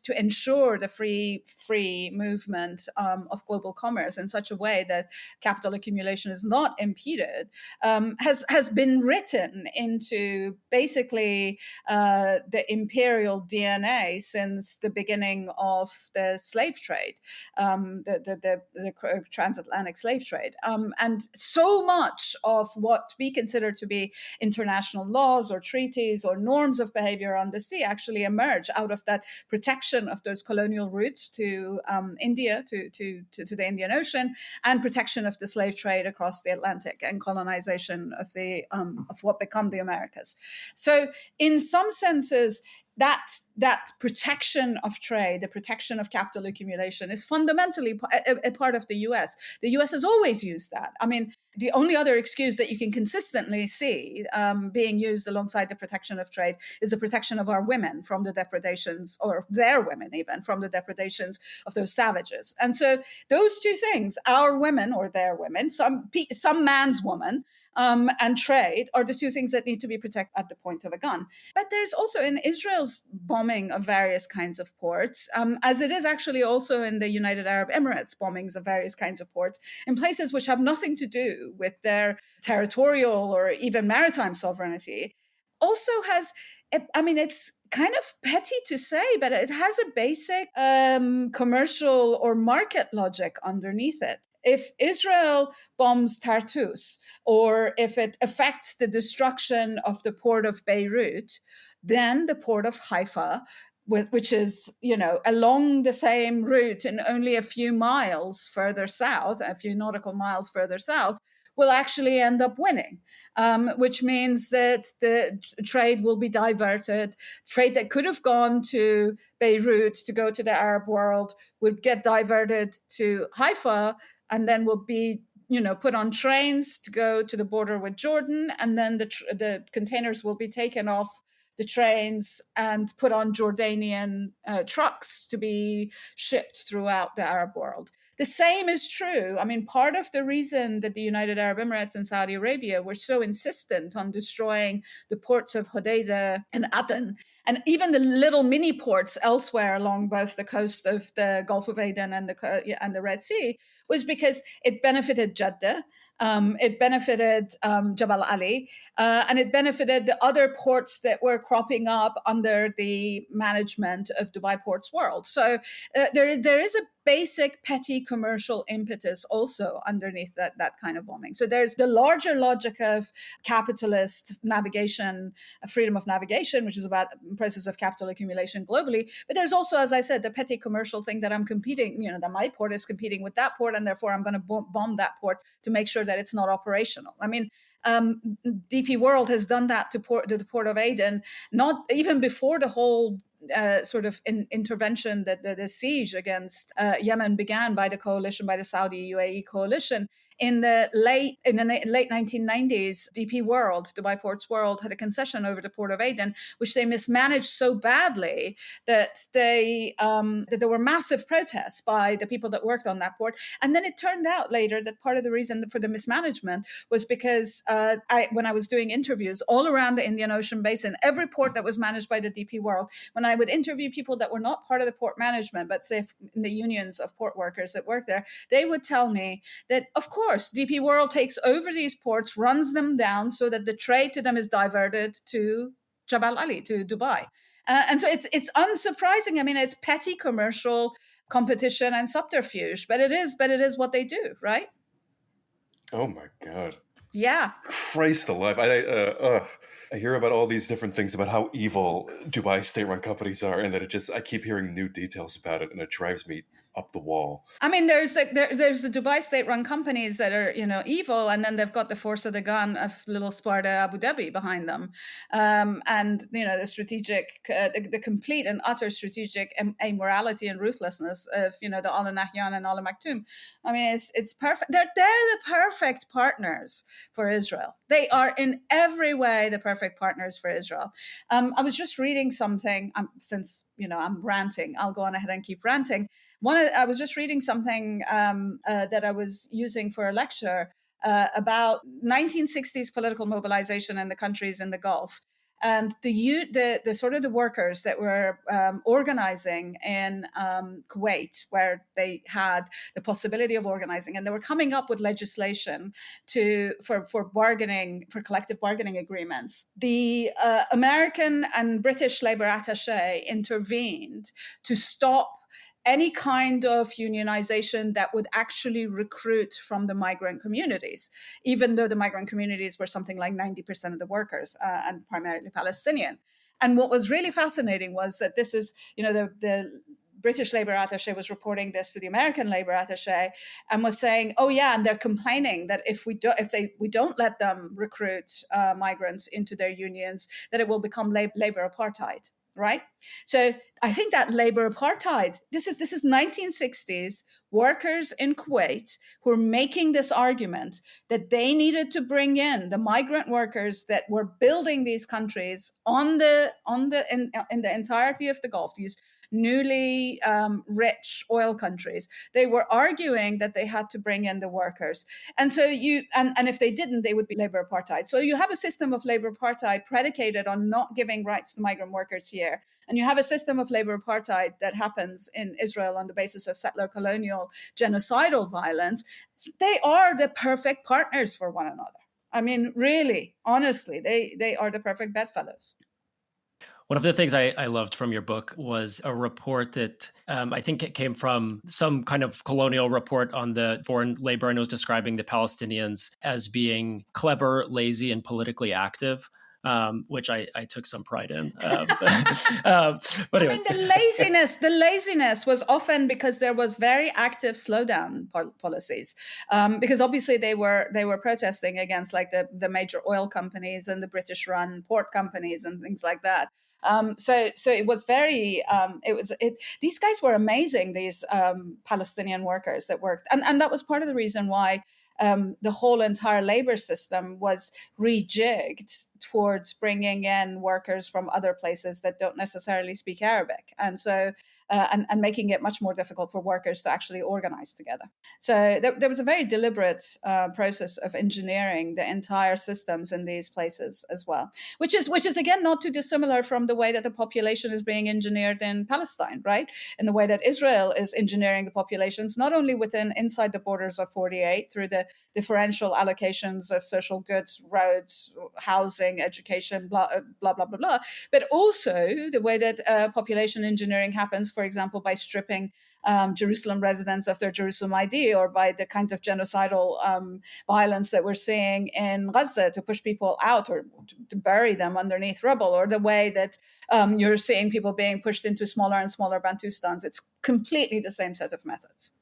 to ensure the free movement of global commerce in such a way that capital accumulation is not impeded has been written into basically the imperial DNA since the beginning of the slave trade, the transatlantic slave trade, and so much of what we consider to be international laws or treaties or norms of behavior on the sea actually emerge out of that protection of those colonial routes to India, to the Indian Ocean, and protection of the slave trade across the Atlantic and colonization of what become the Americas. So in some senses, that protection of trade, the protection of capital accumulation is fundamentally a part of the US. The US has always used that. I mean, the only other excuse that you can consistently see being used alongside the protection of trade is the protection of our women from the depredations, or their women even, from the depredations of those savages. And so those two things, our women or their women, some man's woman, and trade are the two things that need to be protected at the point of a gun. But there's also in Israel's bombing of various kinds of ports, as it is actually also in the United Arab Emirates bombings of various kinds of ports in places which have nothing to do with their territorial or even maritime sovereignty, also has, I mean, it's kind of petty to say, but it has a basic commercial or market logic underneath it. If Israel bombs Tartus, or if it affects the destruction of the port of Beirut, then the port of Haifa, which is, along the same route and only a few miles further south, a few nautical miles further south, will actually end up winning, which means that the trade will be diverted. Trade that could have gone to Beirut to go to the Arab world would get diverted to Haifa, and then will be, put on trains to go to the border with Jordan, and then the containers will be taken off the trains and put on Jordanian trucks to be shipped throughout the Arab world. The same is true. I mean, part of the reason that the United Arab Emirates and Saudi Arabia were so insistent on destroying the ports of Hodeidah and Aden, and even the little mini ports elsewhere along both the coast of the Gulf of Aden and the Red Sea, was because it benefited Jeddah, it benefited Jabal Ali, and it benefited the other ports that were cropping up under the management of Dubai Ports World. So there is a basic petty commercial impetus also underneath that kind of bombing. So there's the larger logic of capitalist navigation, freedom of navigation, which is about the process of capital accumulation globally. But there's also, as I said, the petty commercial thing that I'm competing, that my port is competing with that port, and therefore I'm going to bomb that port to make sure that it's not operational. I mean, DP World has done that to the port of Aden, not even before the whole sort of intervention that the siege against Yemen began by the coalition, by the Saudi UAE coalition. In the late 1990s, DP World, Dubai Ports World, had a concession over the Port of Aden, which they mismanaged so badly that that there were massive protests by the people that worked on that port. And then it turned out later that part of the reason for the mismanagement was because when I was doing interviews all around the Indian Ocean basin, every port that was managed by the DP World, when I would interview people that were not part of the port management, but say in the unions of port workers that work there, they would tell me that, of course, DP World takes over these ports, runs them down so that the trade to them is diverted to Jebel Ali, to Dubai. And so it's unsurprising. I mean, it's petty commercial competition and subterfuge, but it is what they do, right? Oh my God. Yeah. Christ alive. I hear about all these different things about how evil Dubai state-run companies are, and that I keep hearing new details about it, and it drives me up the wall. I mean, there's the Dubai state-run companies that are, evil, and then they've got the force of the gun of little Sparta Abu Dhabi behind them, and the strategic, the complete and utter strategic amorality and ruthlessness of the Al Nahyan and Al Maktoum. I mean, it's perfect. They're the perfect partners for Israel. They are in every way the perfect partners for Israel. I was just reading something. Since I'm ranting, I'll go on ahead and keep ranting. I was just reading something that I was using for a lecture about 1960s political mobilization in the countries in the Gulf, and the sort of the workers that were organizing in Kuwait, where they had the possibility of organizing, and they were coming up with legislation for collective bargaining agreements. The American and British labor attaché intervened to stop any kind of unionization that would actually recruit from the migrant communities, even though the migrant communities were something like 90% of the workers and primarily Palestinian. And what was really fascinating was that this is, the British labor attaché was reporting this to the American labor attaché and was saying, oh yeah, and they're complaining that if we don't let them recruit migrants into their unions, that it will become labor apartheid. Right. So I think that labor apartheid, this is 1960s workers in Kuwait who are making this argument that they needed to bring in the migrant workers that were building these countries in the entirety of the Gulf, these newly rich oil countries. They were arguing that they had to bring in the workers. And so and if they didn't, they would be labor apartheid. So you have a system of labor apartheid predicated on not giving rights to migrant workers here. And you have a system of labor apartheid that happens in Israel on the basis of settler colonial genocidal violence. They are the perfect partners for one another. I mean, really, honestly, they are the perfect bedfellows. One of the things I loved from your book was a report that I think it came from some kind of colonial report on the foreign labor, and it was describing the Palestinians as being clever, lazy, and politically active. Which I took some pride in. But anyway. I mean, the laziness was often because there was very active slowdown policies. Because obviously they were protesting against like the major oil companies and the British-run port companies and things like that. So it was very. These guys were amazing. These Palestinian workers that worked, and that was part of the reason why. The whole entire labor system was rejigged towards bringing in workers from other places that don't necessarily speak Arabic. And so, and making it much more difficult for workers to actually organize together. So there was a very deliberate process of engineering the entire systems in these places as well, which is again not too dissimilar from the way that the population is being engineered in Palestine, right? In the way that Israel is engineering the populations, not only inside the borders of 48 through the differential allocations of social goods, roads, housing, education, blah, blah, blah, blah, blah, but also the way that population engineering happens, for example, by stripping Jerusalem residents of their Jerusalem ID, or by the kinds of genocidal violence that we're seeing in Gaza to push people out or to bury them underneath rubble, or the way that you're seeing people being pushed into smaller and smaller Bantustans. It's completely the same set of methods.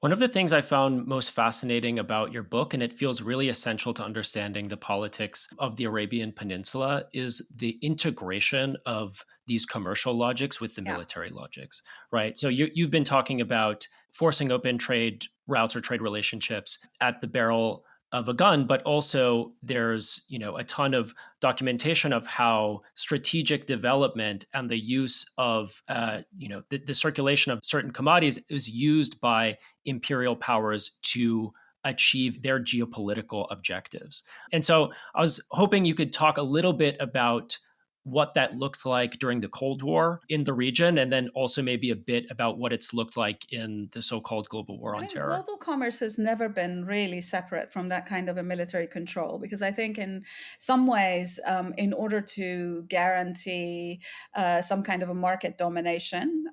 One of the things I found most fascinating about your book, and it feels really essential to understanding the politics of the Arabian Peninsula, is the integration of these commercial logics with the military logics, right? So you've been talking about forcing open trade routes or trade relationships at the barrel of a gun, but also there's, a ton of documentation of how strategic development and the use of, the circulation of certain commodities is used by imperial powers to achieve their geopolitical objectives. And so I was hoping you could talk a little bit about what that looked like during the Cold War in the region, and then also maybe a bit about what it's looked like in the so-called global war on terror. Global commerce has never been really separate from that kind of a military control, because I think in some ways, in order to guarantee some kind of a market domination,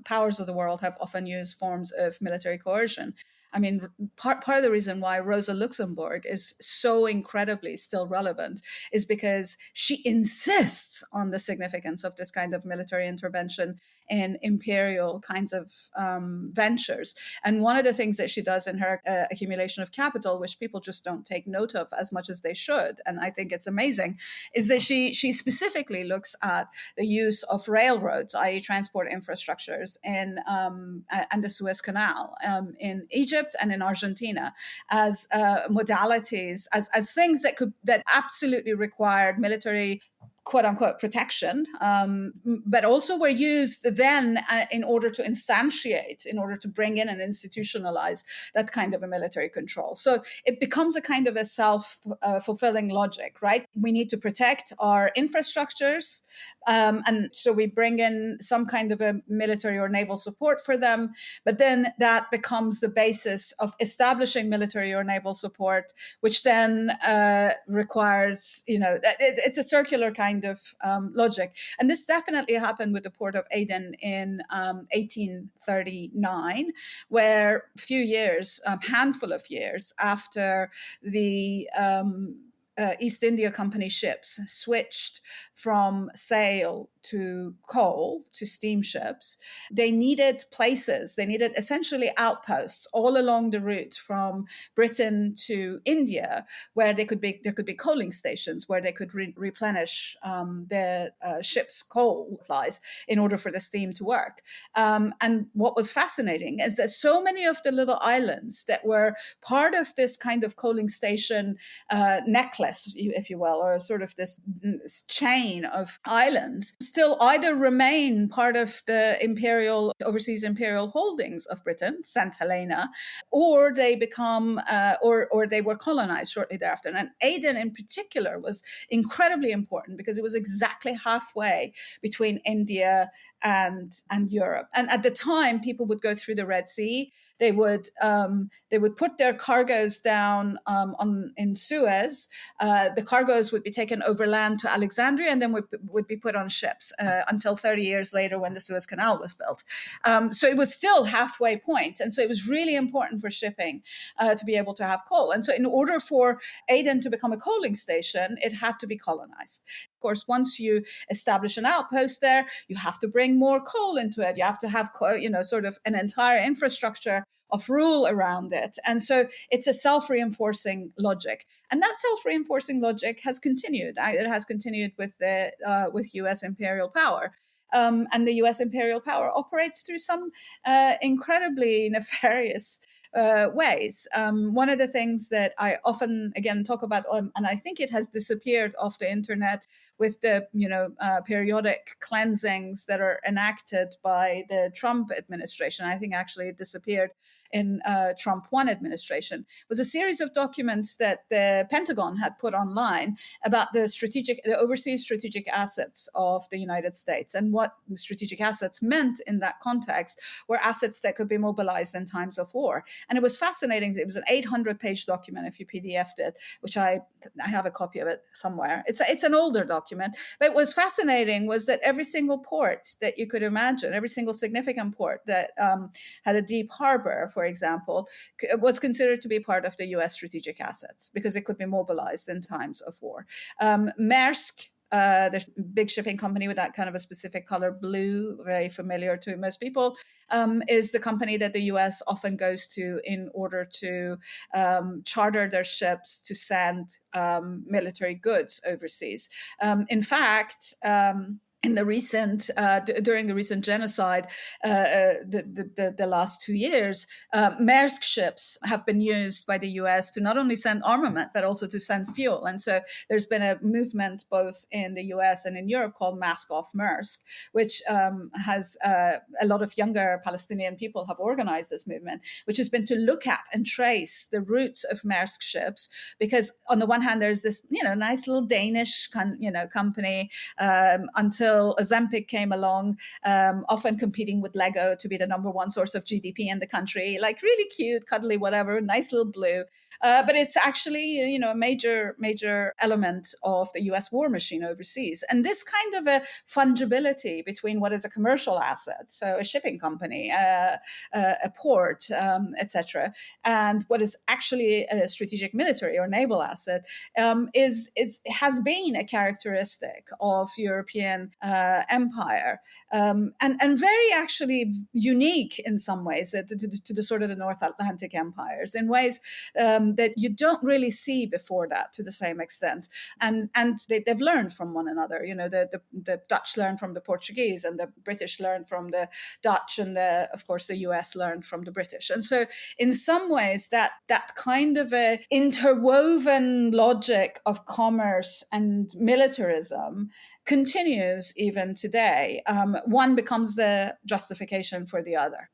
powers of the world have often used forms of military coercion. I mean, part of the reason why Rosa Luxemburg is so incredibly still relevant is because she insists on the significance of this kind of military intervention in imperial kinds of ventures. And one of the things that she does in her accumulation of capital, which people just don't take note of as much as they should, and I think it's amazing, is that she specifically looks at the use of railroads, i.e. transport infrastructures, and the Suez Canal in Egypt and in Argentina as modalities, as things that absolutely required military quote unquote protection, but also were used then in order to instantiate, in order to bring in and institutionalize that kind of a military control. So it becomes a kind of a self-fulfilling logic, right? We need to protect our infrastructures, and so we bring in some kind of a military or naval support for them, but then that becomes the basis of establishing military or naval support, which then requires, it's a circular kind of logic. And this definitely happened with the port of Aden in 1839, where a handful of years after the East India Company ships switched from sail to coal, to steamships, they needed essentially outposts all along the route from Britain to India, where there could be coaling stations where they could replenish their ships' coal supplies in order for the steam to work. And what was fascinating is that so many of the little islands that were part of this kind of coaling station necklace, if you will, or sort of this chain of islands, still either remain part of the overseas imperial holdings of Britain, St. Helena, or they become, or they were colonized shortly thereafter. And Aden in particular was incredibly important because it was exactly halfway between India and Europe. And at the time, people would go through the Red Sea. They would put their cargoes down in Suez. The cargoes would be taken overland to Alexandria and then would be put on ships until 30 years later when the Suez Canal was built. So it was still halfway point. And so it was really important for shipping to be able to have coal. And so in order for Aden to become a coaling station, it had to be colonized. Of course, once you establish an outpost there, you have to bring more coal into it. You have to have, sort of an entire infrastructure of rule around it. And so it's a self-reinforcing logic. And that self-reinforcing logic has continued. It has continued with U.S. imperial power. And the U.S. imperial power operates through some incredibly nefarious ways. One of the things that I often, again, talk about, and I think it has disappeared off the internet with the, periodic cleansings that are enacted by the Trump administration. I think actually it disappeared in Trump 1 administration, was a series of documents that the Pentagon had put online about the overseas strategic assets of the United States. And what strategic assets meant in that context were assets that could be mobilized in times of war. And it was fascinating. It was an 800-page document if you PDF'd it, which I have a copy of it somewhere. It's an older document. But what was fascinating was that every single port that you could imagine, every single significant port that had a deep harbor, for example, was considered to be part of the U.S. strategic assets because it could be mobilized in times of war. Maersk the big shipping company with that kind of a specific color blue, very familiar to most people, is the company that the US often goes to in order to charter their ships to send military goods overseas. In fact, in the recent, during the recent genocide, the last 2 years, Maersk ships have been used by the US to not only send armament, but also to send fuel. And so there's been a movement both in the US and in Europe called Mask Off Maersk, which has a lot of younger Palestinian people have organized this movement, which has been to look at and trace the roots of Maersk ships. Because on the one hand, there's this, nice little Danish, company until Ozempic came along, often competing with Lego to be the number one source of GDP in the country, like really cute, cuddly, whatever, nice little blue. But it's actually, a major element of the US war machine overseas. And this kind of a fungibility between what is a commercial asset, so a shipping company, a port, etc., and what is actually a strategic military or naval asset has been a characteristic of European empire, and very actually unique in some ways to the sort of the North Atlantic empires in ways that you don't really see before that to the same extent. And they've learned from one another. The Dutch learned from the Portuguese, and the British learned from the Dutch, and of course the US learned from the British. And so in some ways that kind of a interwoven logic of commerce and militarism continues even today. One becomes the justification for the other.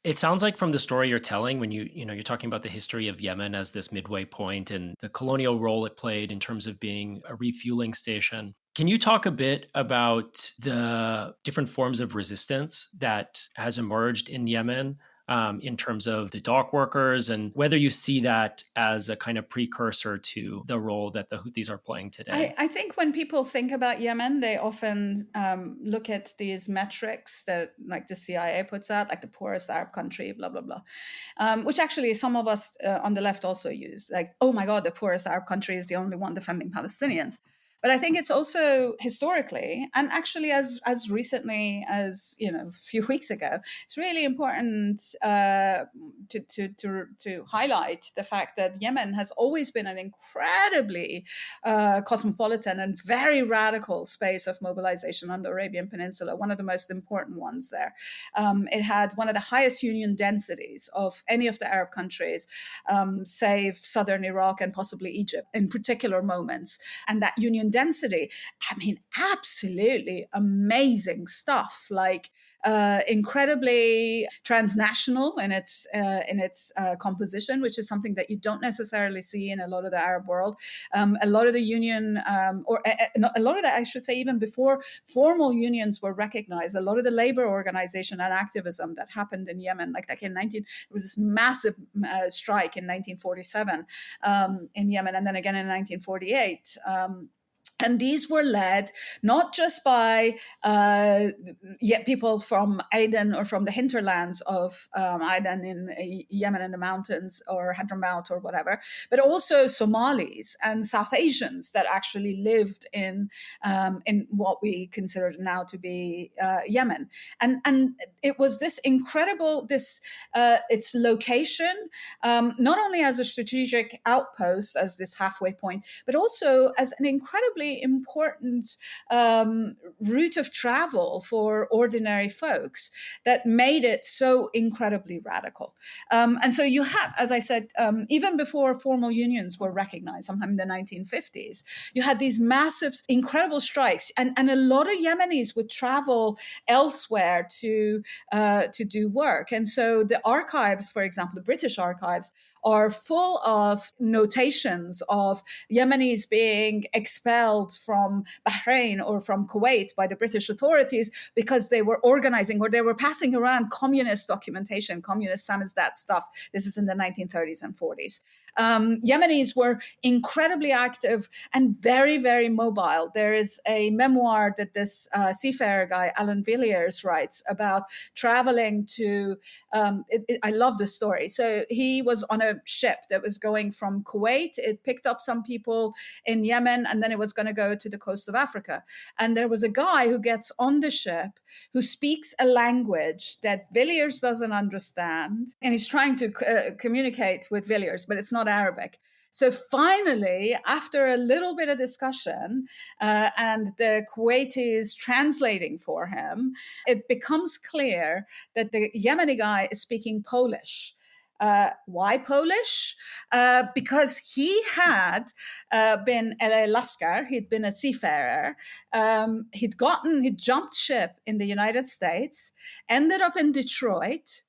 It sounds like from the story you're telling, when you're talking about the history of Yemen as this midway point and the colonial role it played in terms of being a refueling station. Can you talk a bit about the different forms of resistance that has emerged in Yemen? In terms of the dock workers, and whether you see that as a kind of precursor to the role that the Houthis are playing today? I think when people think about Yemen, they often look at these metrics that like the CIA puts out, like the poorest Arab country, blah, blah, blah, which actually some of us on the left also use. Like, oh my God, the poorest Arab country is the only one defending Palestinians. But I think it's also historically, and actually as recently as a few weeks ago, it's really important to highlight the fact that Yemen has always been an incredibly cosmopolitan and very radical space of mobilization on the Arabian Peninsula, one of the most important ones there. It had one of the highest union densities of any of the Arab countries, save southern Iraq and possibly Egypt in particular moments. And that union density, absolutely amazing stuff, like incredibly transnational in its composition, which is something that you don't necessarily see in a lot of the Arab world. A lot of the union, or a lot of that, I should say, even before formal unions were recognized, a lot of the labor organization and activism that happened in Yemen, like in there was this massive strike in 1947 in Yemen, and then again in 1948. And these were led not just by people from Aden or from the hinterlands of Aden in Yemen in the mountains or Hadramaut or whatever, but also Somalis and South Asians that actually lived in what we consider now to be Yemen. And it was this incredible, its location, not only as a strategic outpost, as this halfway point, but also as an incredibly important route of travel for ordinary folks that made it so incredibly radical. And so you have, as I said, even before formal unions were recognized, sometime in the 1950s, you had these massive, incredible strikes. And a lot of Yemenis would travel elsewhere to do work. And so the archives, for example, the British archives, are full of notations of Yemenis being expelled from Bahrain or from Kuwait by the British authorities because they were organizing or they were passing around communist documentation, communist samizdat stuff. This is in the 1930s and 40s. Yemenis were incredibly active and very, very mobile. There is a memoir that this seafarer guy, Alan Villiers, writes about traveling to, I love this story. So he was on a ship that was going from Kuwait. It picked up some people in Yemen, and then it was going to go to the coast of Africa. And there was a guy who gets on the ship who speaks a language that Villiers doesn't understand, and he's trying to communicate with Villiers, but it's not Arabic. So finally, after a little bit of discussion and the Kuwaitis translating for him, it becomes clear that the Yemeni guy is speaking Polish. Why Polish? Because he had been a Laskar, he'd been a seafarer, he'd jumped ship in the United States, ended up in Detroit,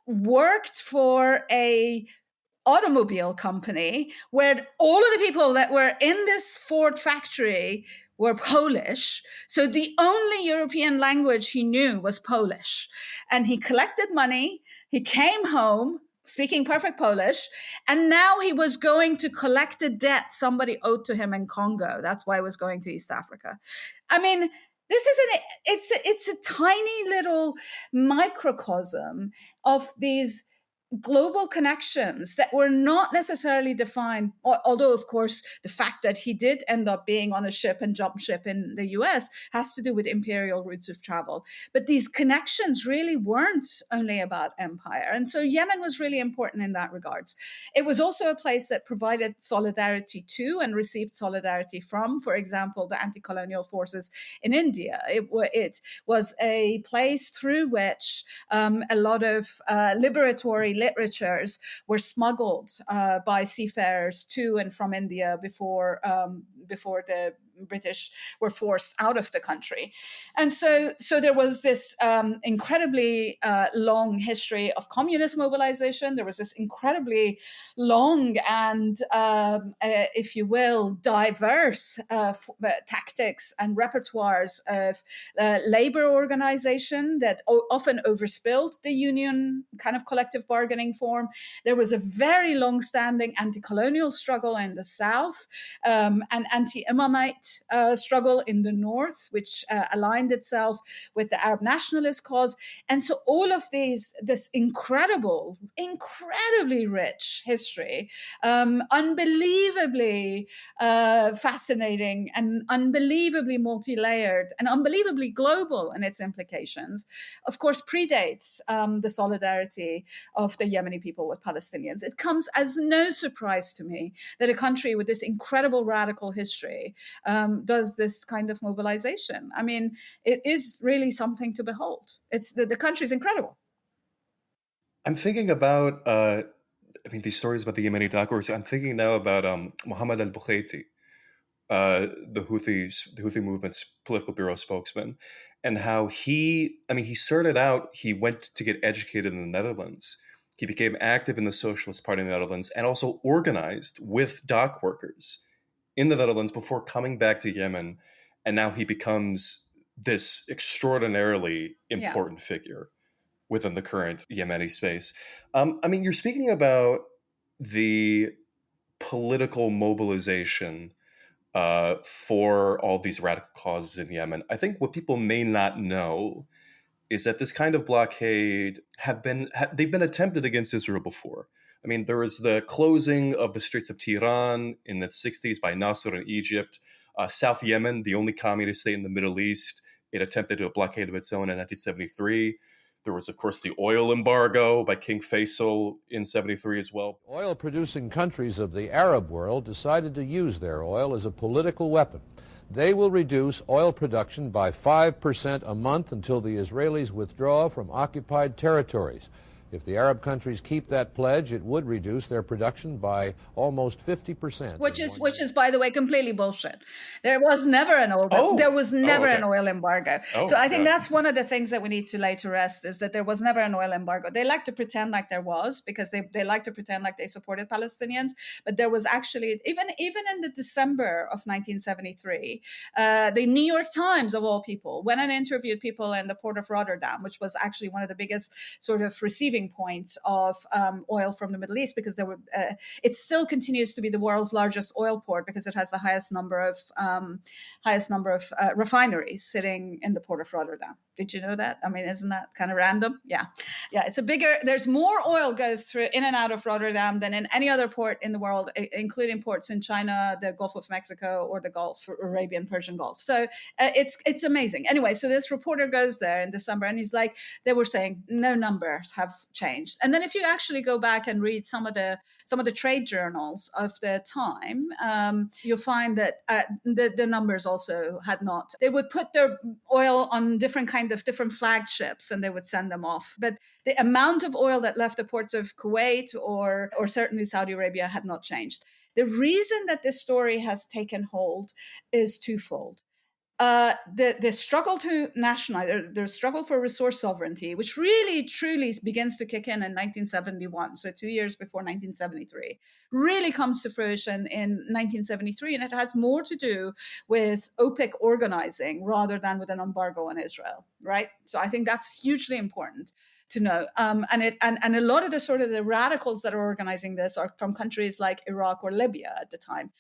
worked for a automobile company where all of the people that were in this Ford factory were Polish. So the only European language he knew was Polish. And he collected money, he came home speaking perfect Polish, and now he was going to collect a debt somebody owed to him in Congo. That's why he was going to East Africa. I mean, it's a tiny little microcosm of these global connections that were not necessarily defined, although of course the fact that he did end up being on a ship and jump ship in the US has to do with imperial routes of travel. But these connections really weren't only about empire. And so Yemen was really important in that regards. It was also a place that provided solidarity to and received solidarity from, for example, the anti-colonial forces in India. It was a place through which a lot of liberatory literatures were smuggled by seafarers to and from India before the British were forced out of the country. And so there was this incredibly long history of communist mobilization. There was this incredibly long and, if you will, diverse tactics and repertoires of labor organization that often overspilled the union kind of collective bargaining form. There was a very long-standing anti-colonial struggle in the South, and anti-Imamite struggle in the North, which aligned itself with the Arab nationalist cause. And so all of this incredibly rich history, unbelievably fascinating and unbelievably multi-layered and unbelievably global in its implications, of course, predates the solidarity of the Yemeni people with Palestinians. It comes as no surprise to me that a country with this incredible radical history does this kind of mobilization. I mean, it is really something to behold. It's the country is incredible. I'm thinking about, these stories about the Yemeni dock workers. I'm thinking now about Mohammed al-Bukhaiti, the Houthi movement's political bureau spokesman, and how he started out, he went to get educated in the Netherlands. He became active in the Socialist Party in the Netherlands and also organized with dock workers in the Netherlands before coming back to Yemen. And now he becomes this extraordinarily important figure within the current Yemeni space. You're speaking about the political mobilization for all these radical causes in Yemen. I think what people may not know is that this kind of blockade they've been attempted against Israel before. I mean, there was the closing of the Straits of Tiran in the 60s by Nasser in Egypt. South Yemen, the only communist state in the Middle East, it attempted a blockade of its own in 1973. There was, of course, the oil embargo by King Faisal in 73 as well. Oil-producing countries of the Arab world decided to use their oil as a political weapon. They will reduce oil production by 5% a month until the Israelis withdraw from occupied territories. If the Arab countries keep that pledge, it would reduce their production by almost 50%. Which is, by the way, completely bullshit. There was never an oil. An oil embargo. So I think that's one of the things that we need to lay to rest, is that there was never an oil embargo. They like to pretend like there was, because they like to pretend like they supported Palestinians. But there was actually, even in the December of 1973, the New York Times, of all people, went and interviewed people in the port of Rotterdam, which was actually one of the biggest sort of receiving receiving point of oil from the Middle East, because it still continues to be the world's largest oil port because it has the highest number of refineries sitting in the port of Rotterdam. Did you know that? I mean, isn't that kind of random? Yeah. There's more oil goes through in and out of Rotterdam than in any other port in the world, including ports in China, the Gulf of Mexico, or the Gulf, Arabian, Persian Gulf. So it's amazing. Anyway, so this reporter goes there in December, and he's like, they were saying no numbers have changed. And then if you actually go back and read some of the trade journals of the time, you'll find that the numbers also had not. They would put their oil on different flagships and they would send them off. But the amount of oil that left the ports of Kuwait or certainly Saudi Arabia had not changed. The reason that this story has taken hold is twofold. The struggle to nationalize, the struggle for resource sovereignty, which really truly begins to kick in 1971, so 2 years before 1973, really comes to fruition in 1973, and it has more to do with OPEC organizing rather than with an embargo on Israel, right? So I think that's hugely important to know. And a lot of the radicals that are organizing this are from countries like Iraq or Libya at the time.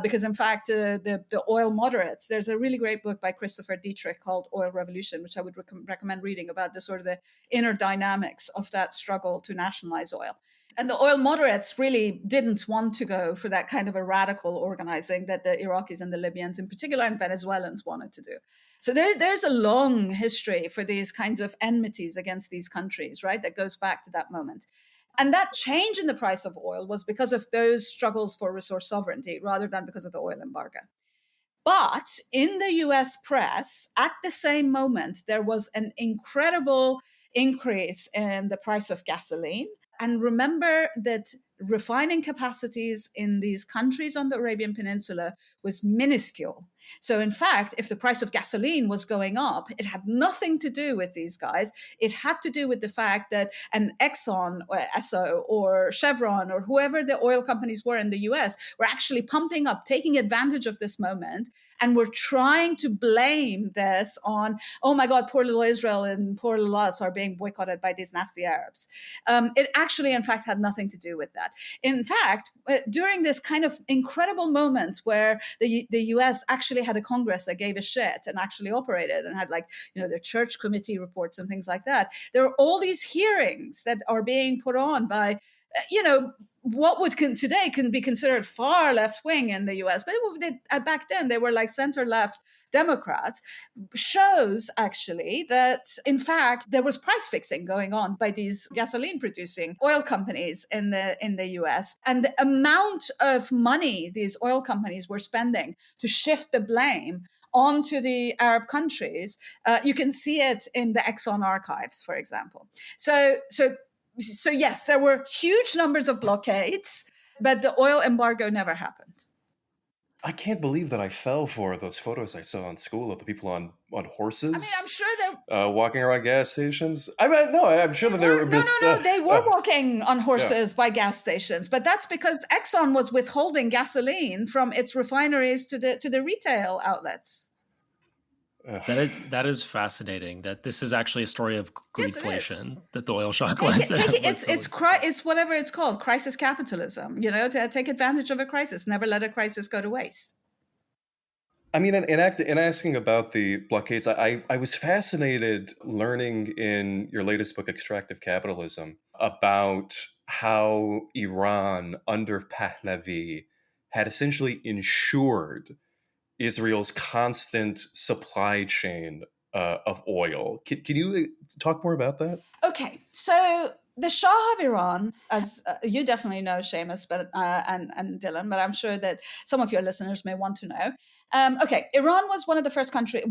Because in fact, the oil moderates, there's a really great book by Christopher Dietrich called Oil Revolution, which I would recommend reading, about the inner dynamics of that struggle to nationalize oil. And the oil moderates really didn't want to go for that kind of a radical organizing that the Iraqis and the Libyans in particular and Venezuelans wanted to do. So there's a long history for these kinds of enmities against these countries, right, that goes back to that moment. And that change in the price of oil was because of those struggles for resource sovereignty rather than because of the oil embargo. But in the US press, at the same moment, there was an incredible increase in the price of gasoline. And remember that refining capacities in these countries on the Arabian Peninsula was minuscule. So in fact, if the price of gasoline was going up, it had nothing to do with these guys. It had to do with the fact that an Exxon or Esso or Chevron or whoever the oil companies were in the US were actually pumping up, taking advantage of this moment, and were trying to blame this on, oh my God, poor little Israel and poor little us are being boycotted by these nasty Arabs. It actually, in fact, had nothing to do with that. In fact, during this kind of incredible moment where the US actually had a Congress that gave a shit and actually operated and had their church committee reports and things like that, there are all these hearings that are being put on by, what would today can be considered far left wing in the US, but back then they were like center left Democrats, shows actually that in fact there was price fixing going on by these gasoline producing oil companies in the US, and the amount of money these oil companies were spending to shift the blame onto the Arab countries, you can see it in the Exxon archives, for example. So yes, there were huge numbers of blockades, but the oil embargo never happened. I can't believe that I fell for those photos I saw in school of the people on horses. I mean, I'm sure they're walking around gas stations. I'm sure that they were. They were walking on horses by gas stations, but that's because Exxon was withholding gasoline from its refineries to the retail outlets. That is fascinating. That this is actually a story of greedflation. That the oil shock was. It's whatever it's called, crisis capitalism. To take advantage of a crisis, never let a crisis go to waste. I mean, in asking about the blockades, I was fascinated learning in your latest book, Extractive Capitalism, about how Iran under Pahlavi had essentially ensured Israel's constant supply chain of oil. Can you talk more about that? Okay, so the Shah of Iran, as you definitely know, Seamus, and Dylan, but I'm sure that some of your listeners may want to know. Iran was the first country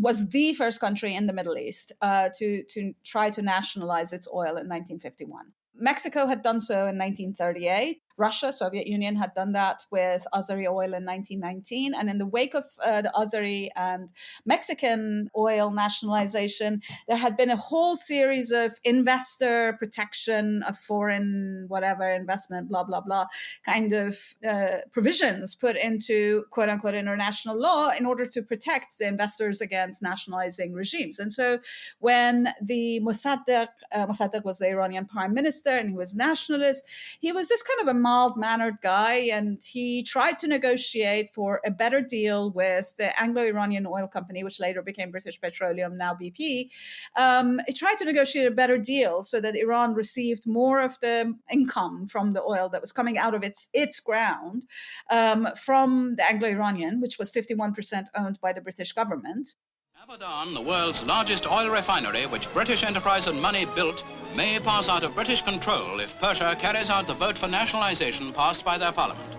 in the Middle East to try to nationalize its oil in 1951. Mexico had done so in 1938. Russia, Soviet Union, had done that with Azeri oil in 1919. And in the wake of the Azeri and Mexican oil nationalization, there had been a whole series of investor protection of foreign whatever investment, blah, blah, blah, kind of provisions put into quote unquote international law in order to protect the investors against nationalizing regimes. And so when the Mossadegh was the Iranian prime minister and he was nationalist, he was this kind of a mild-mannered guy, and he tried to negotiate for a better deal with the Anglo-Iranian oil company, which later became British Petroleum, now BP. He tried to negotiate a better deal so that Iran received more of the income from the oil that was coming out of its ground from the Anglo-Iranian, which was 51% owned by the British government. Abadan, the world's largest oil refinery, which British enterprise and money built, may pass out of British control if Persia carries out the vote for nationalization passed by their parliament.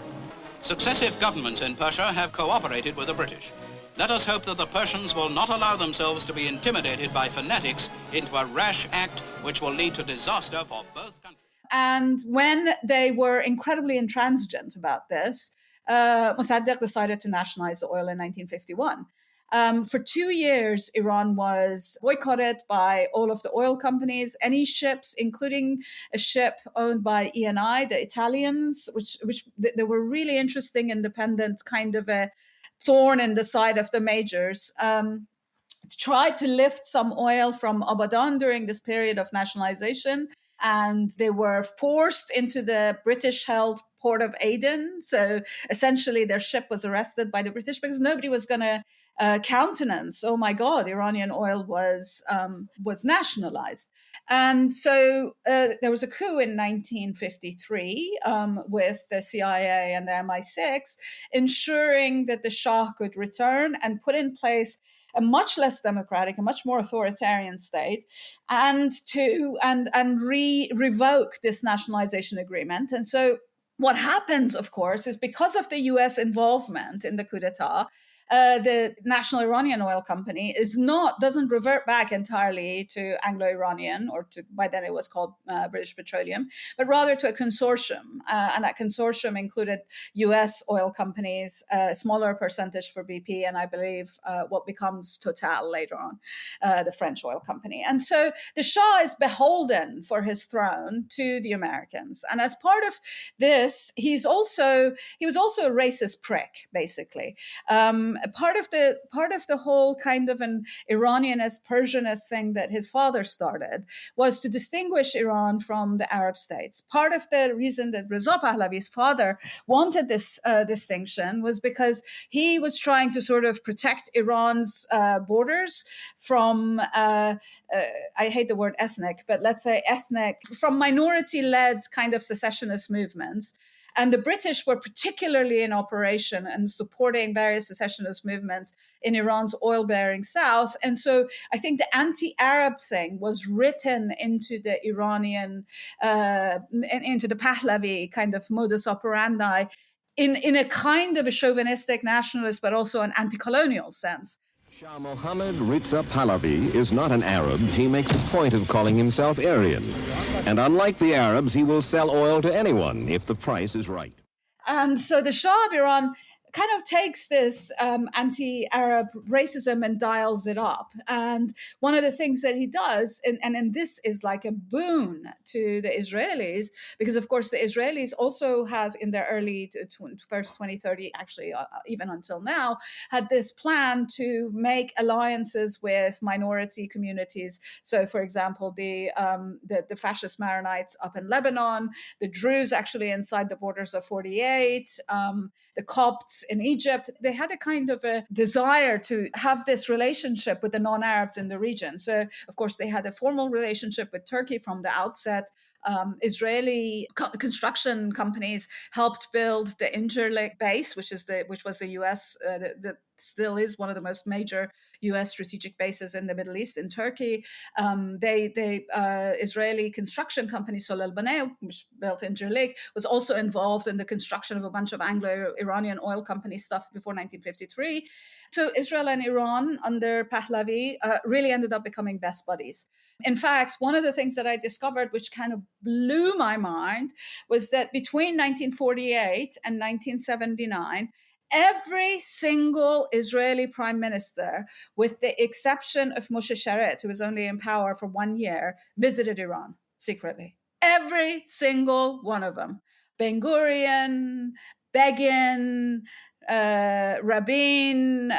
Successive governments in Persia have cooperated with the British. Let us hope that the Persians will not allow themselves to be intimidated by fanatics into a rash act which will lead to disaster for both countries. And when they were incredibly intransigent about this, Mossadegh decided to nationalize the oil in 1951. For 2 years, Iran was boycotted by all of the oil companies. Any ships, including a ship owned by Eni, the Italians, which they were really interesting, independent, kind of a thorn in the side of the majors, tried to lift some oil from Abadan during this period of nationalization. And they were forced into the British-held port of Aden. So essentially their ship was arrested by the British because nobody was going to countenance, oh my God, Iranian oil was nationalized. And so there was a coup in 1953 with the CIA and the MI6, ensuring that the Shah could return and put in place a much less democratic, a much more authoritarian state, and revoke this nationalization agreement. And so what happens, of course, is because of the US involvement in the coup d'etat, the National Iranian Oil Company doesn't revert back entirely to Anglo-Iranian, or to, by then it was called British Petroleum, but rather to a consortium. And that consortium included US oil companies, a smaller percentage for BP, and I believe what becomes Total later on, the French oil company. And so the Shah is beholden for his throne to the Americans. And as part of this, he was also a racist prick, basically. Part of the whole kind of an Iranianist, Persianist thing that his father started was to distinguish Iran from the Arab states. Part of the reason that Reza Pahlavi's father wanted this distinction was because he was trying to sort of protect Iran's borders from, I hate the word ethnic, but let's say from minority-led kind of secessionist movements. And the British were particularly in operation and supporting various secessionist movements in Iran's oil-bearing south. And so I think the anti-Arab thing was written into the Iranian, into the Pahlavi kind of modus operandi in a kind of a chauvinistic nationalist, but also an anti-colonial sense. Shah Mohammad Reza Pahlavi is not an Arab. He makes a point of calling himself Aryan. And unlike the Arabs, he will sell oil to anyone if the price is right. And so the Shah of Iran kind of takes this anti-Arab racism and dials it up. And one of the things that he does, and this is like a boon to the Israelis, because of course the Israelis also have in their early first 2030, actually even until now, had this plan to make alliances with minority communities. So for example, the fascist Maronites up in Lebanon, the Druze actually inside the borders of 48, the Copts in Egypt, they had a kind of a desire to have this relationship with the non-Arabs in the region. So, of course, they had a formal relationship with Turkey from the outset. Israeli construction companies helped build the Incirlik base, which was the U.S. Still is one of the most major U.S. strategic bases in the Middle East in Turkey. Israeli construction company Solel Baneh, which built Incirlik, was also involved in the construction of a bunch of Anglo-Iranian oil company stuff before 1953. So Israel and Iran under Pahlavi really ended up becoming best buddies. In fact, one of the things that I discovered, which kind of blew my mind was that between 1948 and 1979, every single Israeli prime minister, with the exception of Moshe Sharet, who was only in power for 1 year, visited Iran secretly. Every single one of them. Ben Gurion, Begin, Rabin,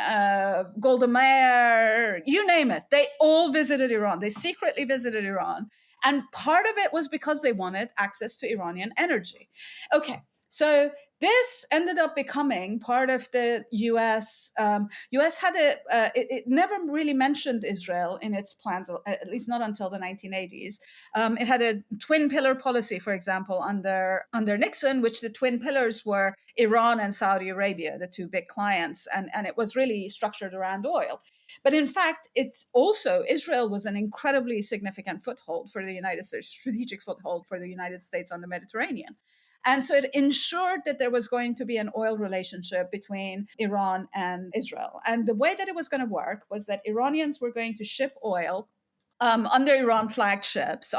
Golda Meir, you name it. They all visited Iran. They secretly visited Iran. And part of it was because they wanted access to Iranian energy. Okay, so this ended up becoming part of the U.S. U.S. had it never really mentioned Israel in its plans, at least not until the 1980s. It had a twin pillar policy, for example, under Nixon, which the twin pillars were Iran and Saudi Arabia, the two big clients, and it was really structured around oil. But in fact, it's also, Israel was an incredibly significant foothold for the United States, strategic foothold for the United States on the Mediterranean. And so it ensured that there was going to be an oil relationship between Iran and Israel. And the way that it was going to work was that Iranians were going to ship oil under Iran flagships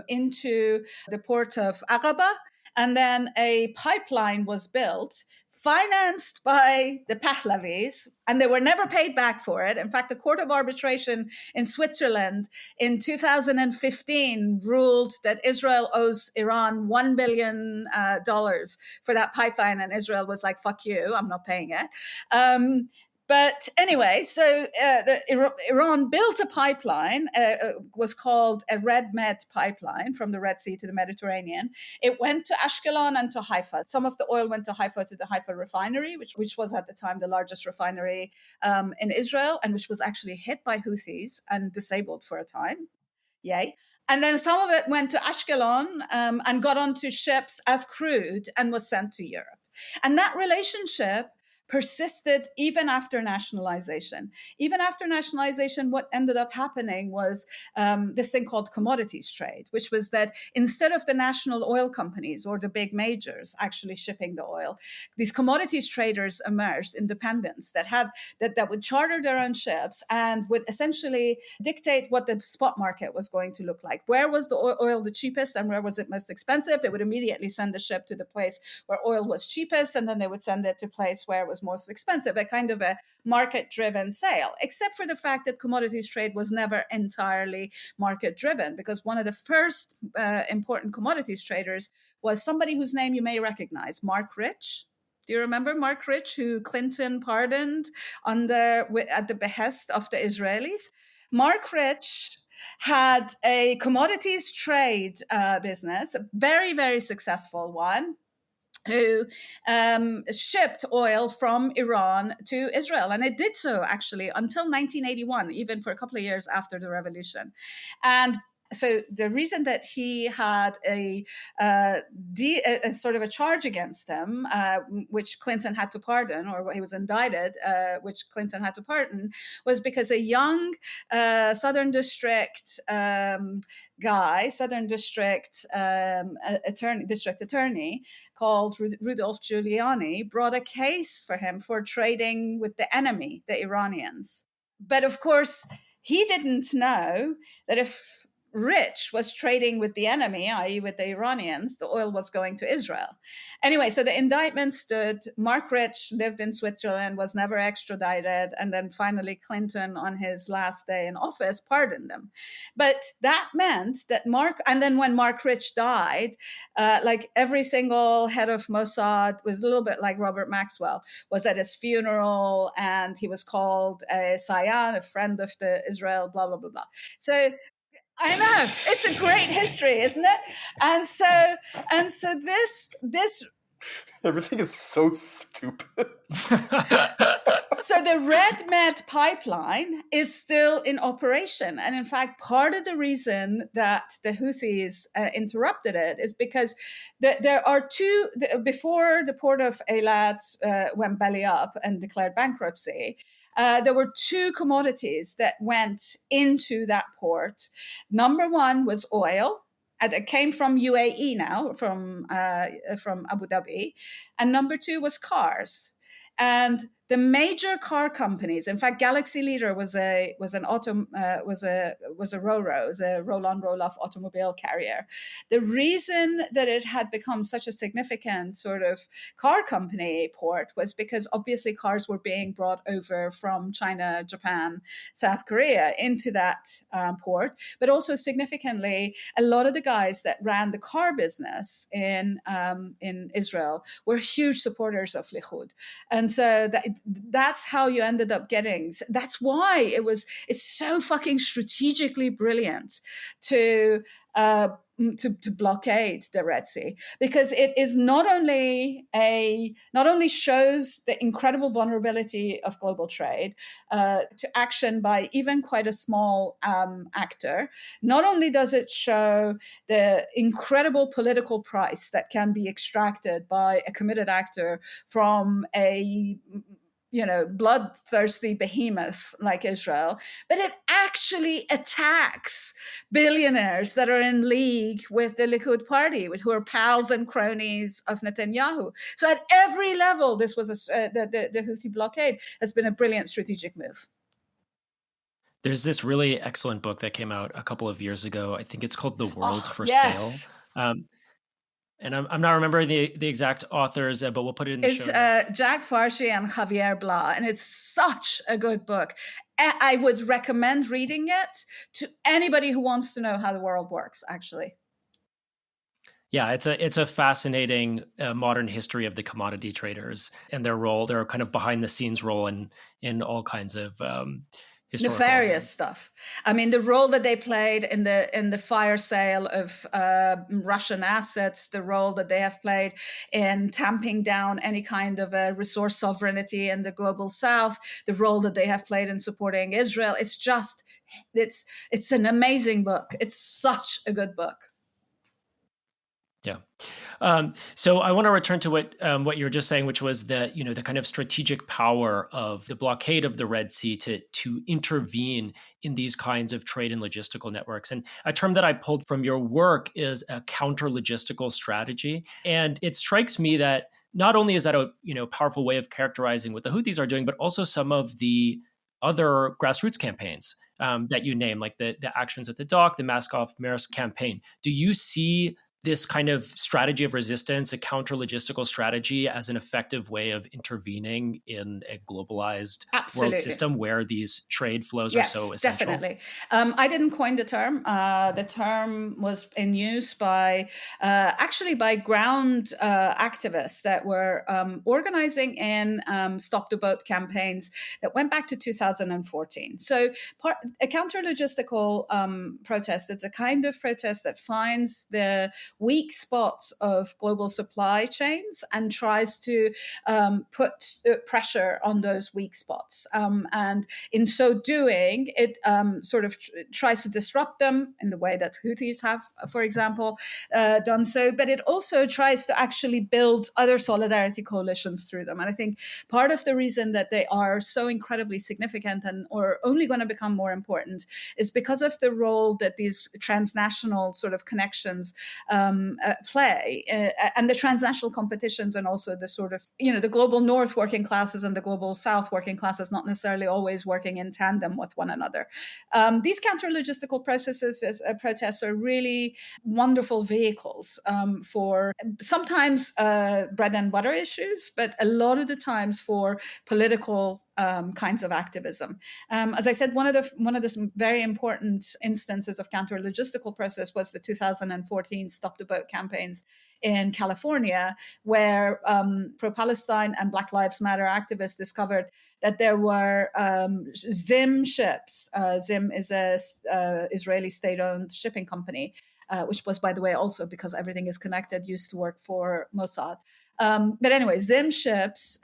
into the port of Aqaba. And then a pipeline was built, financed by the Pahlavis, and they were never paid back for it. In fact, the Court of Arbitration in Switzerland in 2015 ruled that Israel owes Iran $1 billion for that pipeline, and Israel was like, fuck you, I'm not paying it. But anyway, so Iran built a pipeline, was called a Red Med pipeline from the Red Sea to the Mediterranean. It went to Ashkelon and to Haifa. Some of the oil went to Haifa, to the Haifa refinery, which was at the time the largest refinery in Israel, and which was actually hit by Houthis and disabled for a time. Yay. And then some of it went to Ashkelon and got onto ships as crude and was sent to Europe. And that relationship persisted even after nationalization. Even after nationalization, what ended up happening was this thing called commodities trade, which was that instead of the national oil companies or the big majors actually shipping the oil, these commodities traders emerged, independents that would charter their own ships and would essentially dictate what the spot market was going to look like. Where was the oil the cheapest and where was it most expensive? They would immediately send the ship to the place where oil was cheapest, and then they would send it to a place where it was most expensive, a kind of a market-driven sale, except for the fact that commodities trade was never entirely market-driven, because one of the first important commodities traders was somebody whose name you may recognize, Mark Rich. Do you remember Mark Rich, who Clinton pardoned at the behest of the Israelis? Mark Rich had a commodities trade business, a very, very successful one, who shipped oil from Iran to Israel. And it did so actually until 1981, even for a couple of years after the revolution. And so the reason that he had a sort of a charge against him, which Clinton had to pardon, or he was indicted, which Clinton had to pardon, was because a young Southern District district attorney called Rudolph Giuliani brought a case for him for trading with the enemy, the Iranians. But of course, he didn't know that if Rich was trading with the enemy, i.e. with the Iranians, the oil was going to Israel. Anyway, so the indictment stood. Mark Rich lived in Switzerland, was never extradited, and then finally Clinton, on his last day in office, pardoned him. But that meant that and then when Mark Rich died, like every single head of Mossad was a little bit like Robert Maxwell, was at his funeral, and he was called a Sayan, a friend of the Israel, blah, blah, blah, blah. So I know, it's a great history, isn't it? And so this everything is so stupid. So the Red Med pipeline is still in operation. And in fact, part of the reason that the Houthis interrupted it is because there are before the port of Eilat went belly up and declared bankruptcy, there were two commodities that went into that port. Number one was oil. It came from UAE now, from Abu Dhabi. And number two was cars. And the major car companies, in fact, Galaxy Leader was a RoRo, was a roll-on, roll-off automobile carrier. The reason that it had become such a significant sort of car company port was because obviously cars were being brought over from China, Japan, South Korea into that port, but also significantly, a lot of the guys that ran the car business in Israel were huge supporters of Likud. And so that's how you ended up getting, that's why it's so fucking strategically brilliant to blockade the Red Sea, because it is not only shows the incredible vulnerability of global trade to action by even quite a small actor. Not only does it show the incredible political price that can be extracted by a committed actor from a bloodthirsty behemoth like Israel, but it actually attacks billionaires that are in league with the Likud party, who are pals and cronies of Netanyahu. So at every level, this was the Houthi blockade has been a brilliant strategic move. There's this really excellent book that came out a couple of years ago. I think it's called The World for yes. Sale. And I'm not remembering the exact authors, but we'll put it in the show notes. It's Jack Farshi and Javier Bla, and it's such a good book. I would recommend reading it to anybody who wants to know how the world works, actually. Yeah, it's a fascinating modern history of the commodity traders and their role, their kind of behind the scenes role in all kinds of nefarious stuff. I mean, the role that they played in the fire sale of Russian assets, the role that they have played in tamping down any kind of a resource sovereignty in the global South, the role that they have played in supporting Israel. It's an amazing book. It's such a good book. Yeah. So I want to return to what you were just saying, which was the kind of strategic power of the blockade of the Red Sea to intervene in these kinds of trade and logistical networks. And a term that I pulled from your work is a counter-logistical strategy. And it strikes me that not only is that a powerful way of characterizing what the Houthis are doing, but also some of the other grassroots campaigns that you name, like the actions at the dock, the Mask-Off-Maersk campaign. Do you see this kind of strategy of resistance, a counter-logistical strategy, as an effective way of intervening in a globalized world system where these trade flows are so essential? Definitely. I didn't coin the term. The term was in use by ground activists that were organizing in Stop the Boat campaigns that went back to 2014. So a counter-logistical protest, it's a kind of protest that finds the weak spots of global supply chains and tries to put pressure on those weak spots. And in so doing, it sort of tries to disrupt them in the way that Houthis have, for example, done so. But it also tries to actually build other solidarity coalitions through them. And I think part of the reason that they are so incredibly significant or only going to become more important is because of the role that these transnational sort of connections play, and the transnational competitions, and also the sort of, the global North working classes and the global South working classes not necessarily always working in tandem with one another. These counter-logistical protests are really wonderful vehicles for sometimes bread and butter issues, but a lot of the times for political kinds of activism. As I said, one of the very important instances of counter-logistical process was the 2014 Stop the Boat campaigns in California, where pro-Palestine and Black Lives Matter activists discovered that there were Zim ships. Zim is a Israeli state-owned shipping company, which was, by the way, also, because everything is connected, used to work for Mossad. But anyway, Zim ships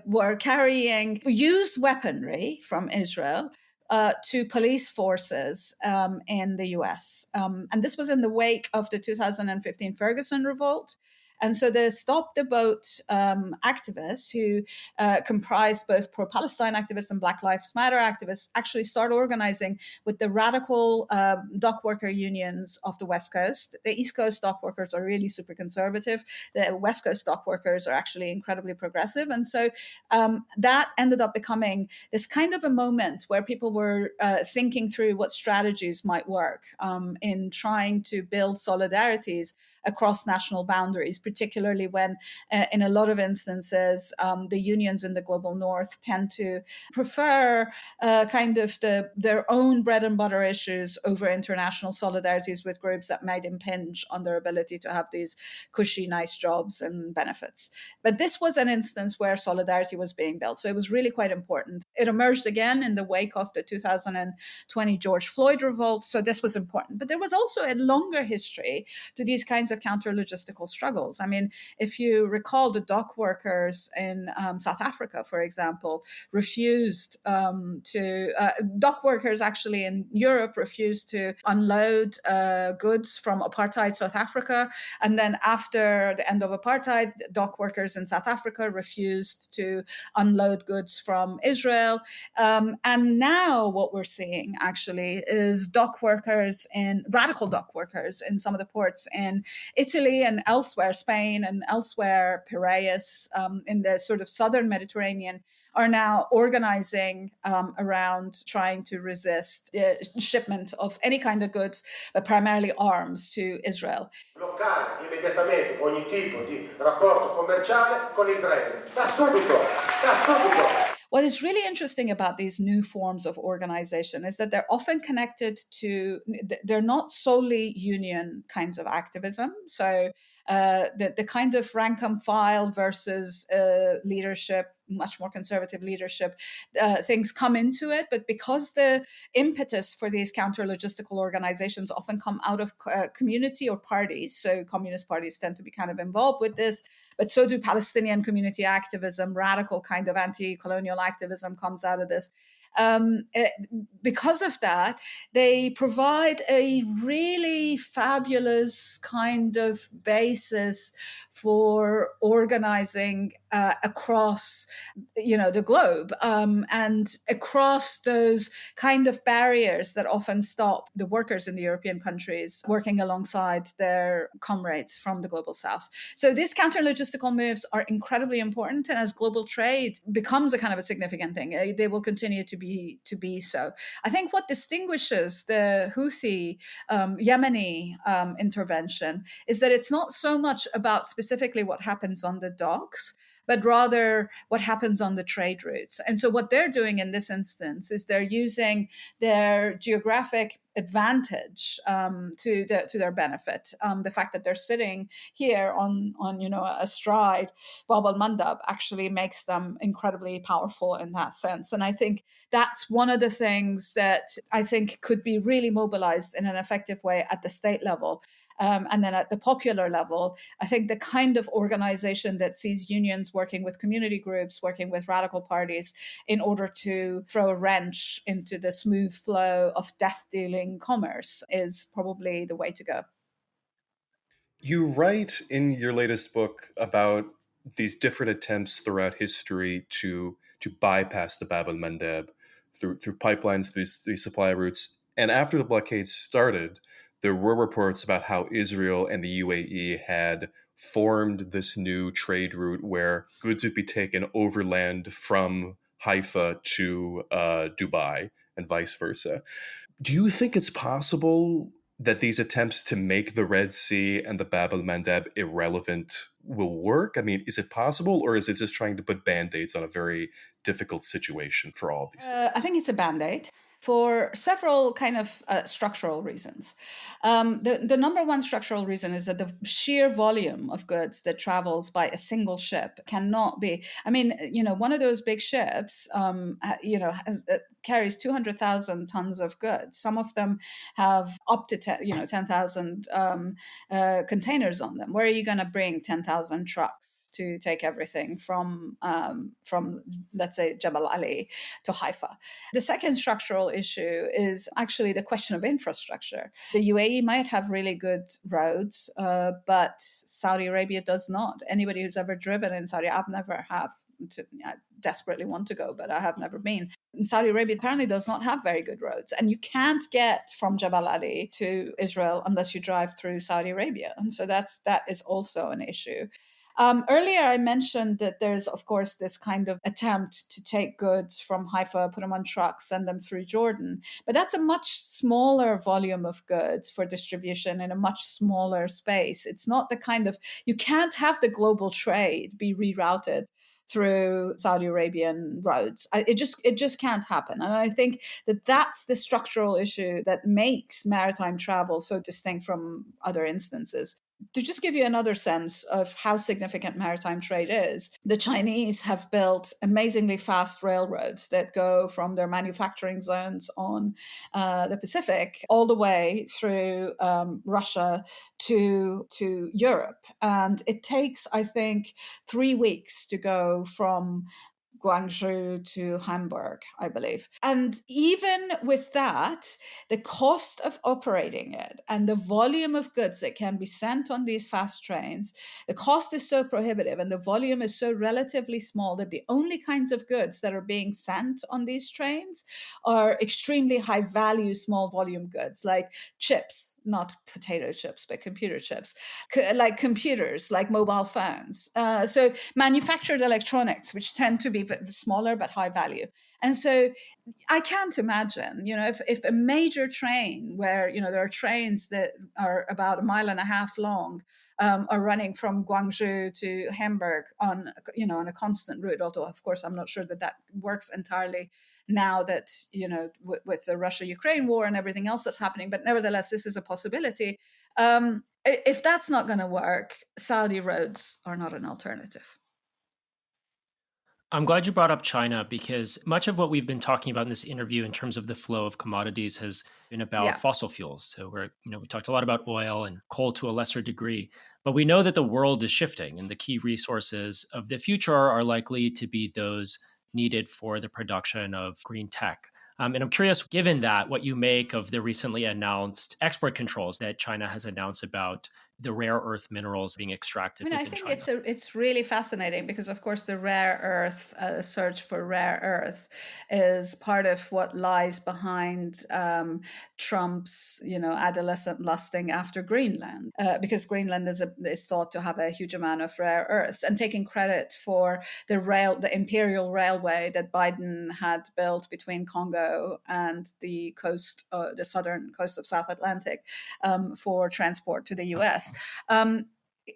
were carrying used weaponry from Israel to police forces in the US. And this was in the wake of the 2015 Ferguson revolt. And so the Stop the Boat activists, who comprised both pro-Palestine activists and Black Lives Matter activists, actually start organizing with the radical dock worker unions of the West Coast. The East Coast dock workers are really super conservative. The West Coast dock workers are actually incredibly progressive. And so that ended up becoming this kind of a moment where people were thinking through what strategies might work in trying to build solidarities across national boundaries, particularly when in a lot of instances, the unions in the global north tend to prefer kind of their own bread and butter issues over international solidarities with groups that might impinge on their ability to have these cushy, nice jobs and benefits. But this was an instance where solidarity was being built. So it was really quite important. It emerged again in the wake of the 2020 George Floyd revolt. So this was important. But there was also a longer history to these kinds of counter-logistical struggles. I mean, if you recall, the dock workers in South Africa, for example, refused dock workers actually in Europe refused to unload goods from apartheid South Africa. And then after the end of apartheid, dock workers in South Africa refused to unload goods from Israel. And now what we're seeing actually is radical dock workers in some of the ports in Italy and elsewhere, Spain and elsewhere, Piraeus, in the sort of southern Mediterranean, are now organizing around trying to resist shipment of any kind of goods, but primarily arms, to Israel. Bloccare immediatamente ogni tipo di rapporto commerciale con Israele. Da subito. What is really interesting about these new forms of organization is that they're often connected to, they're not solely union kinds of activism. So the kind of rank and file versus leadership, much more conservative leadership, things come into it. But because the impetus for these counter-logistical organizations often come out of community or parties, so communist parties tend to be kind of involved with this, but so do Palestinian community activism, radical kind of anti-colonial activism comes out of this. Because of that, they provide a really fabulous kind of basis for organizing across, the globe, and across those kind of barriers that often stop the workers in the European countries working alongside their comrades from the global south. So these counter-logistical moves are incredibly important, and as global trade becomes a kind of a significant thing, they will continue to be so. I think what distinguishes the Houthi Yemeni intervention is that it's not so much about specifically what happens on the docks, but rather what happens on the trade routes. And so what they're doing in this instance is they're using their geographic advantage to their benefit. The fact that they're sitting here on astride Bab al-Mandab actually makes them incredibly powerful in that sense. And I think that's one of the things that I think could be really mobilized in an effective way at the state level. And then at the popular level, I think the kind of organization that sees unions working with community groups, working with radical parties in order to throw a wrench into the smooth flow of death-dealing commerce is probably the way to go. You write in your latest book about these different attempts throughout history to bypass the Bab al-Mandab through pipelines, these supply routes. And after the blockade started, there were reports about how Israel and the UAE had formed this new trade route where goods would be taken overland from Haifa to Dubai and vice versa. Do you think it's possible that these attempts to make the Red Sea and the Bab al-Mandab irrelevant will work? I mean, is it possible, or is it just trying to put Band-Aids on a very difficult situation for all these things? I think it's a Band-Aid for several kind of structural reasons. The number one structural reason is that the sheer volume of goods that travels by a single ship cannot be, one of those big ships, carries 200,000 tons of goods. Some of them have up to 10,000 containers on them. Where are you going to bring 10,000 trucks to take everything from let's say Jabal Ali to Haifa. The second structural issue is actually the question of infrastructure. The UAE might have really good roads, but Saudi Arabia does not. Anybody who's ever driven in Saudi, I've never have. I desperately want to go, but I have never been. Saudi Arabia apparently does not have very good roads, and you can't get from Jabal Ali to Israel unless you drive through Saudi Arabia, and so that is also an issue. Earlier, I mentioned that there's, of course, this kind of attempt to take goods from Haifa, put them on trucks, send them through Jordan. But that's a much smaller volume of goods for distribution in a much smaller space. It's not the kind of, you can't have the global trade be rerouted through Saudi Arabian roads. It just can't happen. And I think that that's the structural issue that makes maritime travel so distinct from other instances. To just give you another sense of how significant maritime trade is, the Chinese have built amazingly fast railroads that go from their manufacturing zones on the Pacific all the way through Russia to Europe. And it takes, I think, 3 weeks to go from Guangzhou to Hamburg, I believe. And even with that, the cost of operating it and the volume of goods that can be sent on these fast trains, the cost is so prohibitive and the volume is so relatively small that the only kinds of goods that are being sent on these trains are extremely high value, small volume goods like chips, not potato chips, but computer chips, like computers, like mobile phones. So manufactured electronics, which tend to be smaller but high value. And so I can't imagine, if a major train where, there are trains that are about 1.5 miles long, are running from Guangzhou to Hamburg on a constant route, although of course I'm not sure that works entirely now that, with the Russia-Ukraine war and everything else that's happening, but nevertheless, this is a possibility. If that's not going to work, Saudi roads are not an alternative. I'm glad you brought up China, because much of what we've been talking about in this interview in terms of the flow of commodities has been about fossil fuels. So we talked a lot about oil and coal to a lesser degree, but we know that the world is shifting and the key resources of the future are likely to be those needed for the production of green tech. And I'm curious, given that, what you make of the recently announced export controls that China has announced about the rare earth minerals being extracted within China. I think it's really fascinating because, of course, the rare earth search for rare earth is part of what lies behind Trump's, adolescent lusting after Greenland, because Greenland is thought to have a huge amount of rare earths, and taking credit for the imperial railway that Biden had built between Congo and the southern coast of South Atlantic for transport to the U.S.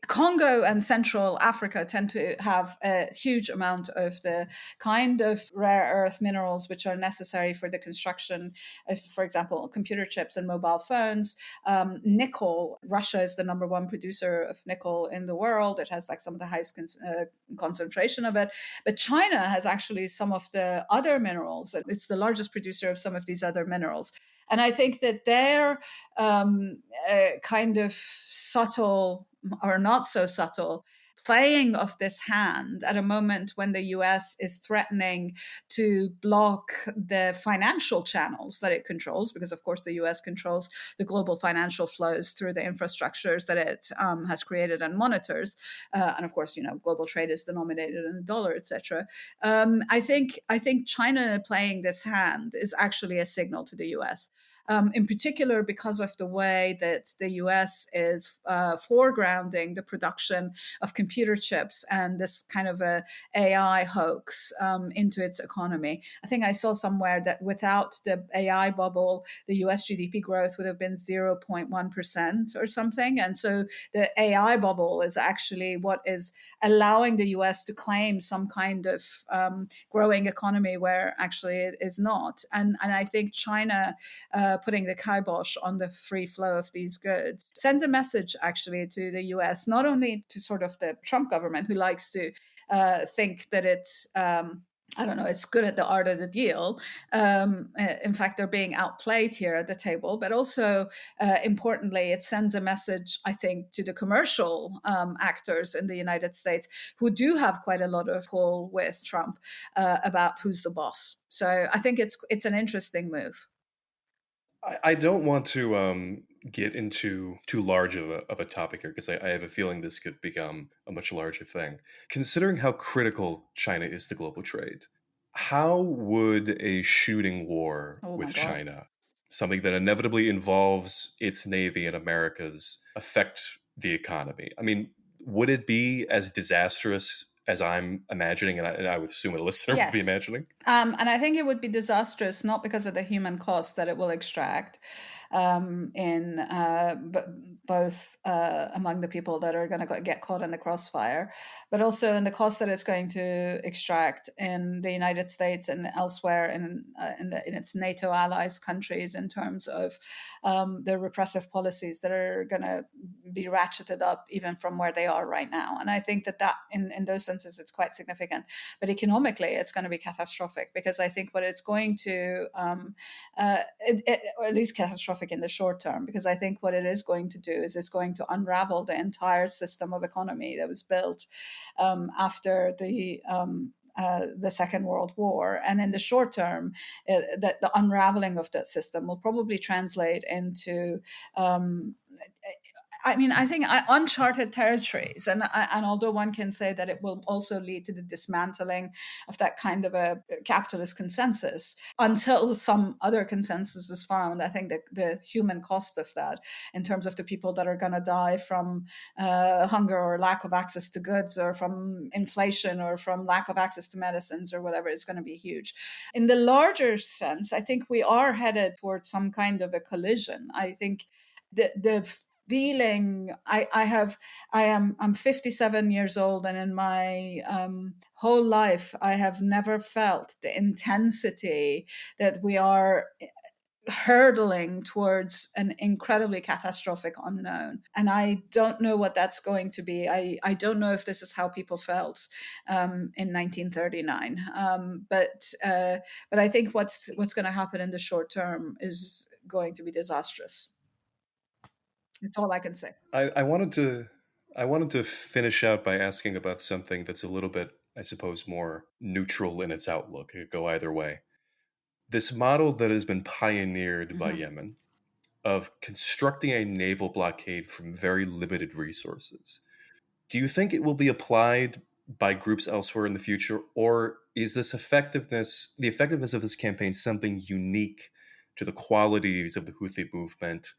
Congo and Central Africa tend to have a huge amount of the kind of rare earth minerals which are necessary for the construction of, for example, computer chips and mobile phones. Nickel, Russia is the number one producer of nickel in the world. It has some of the highest concentration of it. But China has actually some of the other minerals. It's the largest producer of some of these other minerals. And I think that their kind of subtle or not so subtle playing of this hand at a moment when the US is threatening to block the financial channels that it controls, because of course the US controls the global financial flows through the infrastructures that it has created and monitors. And of course, global trade is denominated in the dollar, etc. I think China playing this hand is actually a signal to the US. In particular, because of the way that the US is foregrounding the production of computer chips and this kind of a AI hoax into its economy. I think I saw somewhere that without the AI bubble, the US GDP growth would have been 0.1% or something. And so the AI bubble is actually what is allowing the US to claim some kind of growing economy where actually it is not. And I think China putting the kibosh on the free flow of these goods sends a message actually to the US, not only to sort of the Trump government, who likes to think that it's I don't know, it's good at the art of the deal. In fact, they're being outplayed here at the table. But also, importantly, it sends a message, I think, to the commercial actors in the United States who do have quite a lot of pull with Trump about who's the boss. So I think it's an interesting move. I don't want to get into too large of a topic here because I have a feeling this could become a much larger thing. Considering how critical China is to global trade, how would a shooting war with China, something that inevitably involves its navy and America's, affect the economy? I mean, would it be as disastrous as I'm imagining, and I would assume a listener would be imagining? And I think it would be disastrous, not because of the human cost that it will extract in both among the people that are going to get caught in the crossfire, but also in the cost that it's going to extract in the United States and elsewhere in its NATO allies countries in terms of the repressive policies that are going to be ratcheted up even from where they are right now. And I think that in those senses, it's quite significant. But economically, it's going to be catastrophic because I think what it's going to, or at least catastrophic in the short term, because I think what it is going to do is it's going to unravel the entire system of economy that was built after the Second World War. And in the short term, the unraveling of that system will probably translate into I think uncharted territories. And although one can say that it will also lead to the dismantling of that kind of a capitalist consensus, until some other consensus is found, I think that the human cost of that, in terms of the people that are going to die from hunger or lack of access to goods, or from inflation, or from lack of access to medicines, or whatever, is going to be huge. In the larger sense, I think we are headed towards some kind of a collision. I think the feeling I'm 57 years old, and in my whole life I have never felt the intensity that we are hurtling towards an incredibly catastrophic unknown. And I don't know what that's going to be. I don't know if this is how people felt in 1939. But I think what's going to happen in the short term is going to be disastrous. It's all I can say. I wanted to finish out by asking about something that's a little bit, I suppose, more neutral in its outlook. It could go either way. This model that has been pioneered by Yemen of constructing a naval blockade from very limited resources, do you think it will be applied by groups elsewhere in the future, or is the effectiveness of this campaign something unique to the qualities of the Houthi movement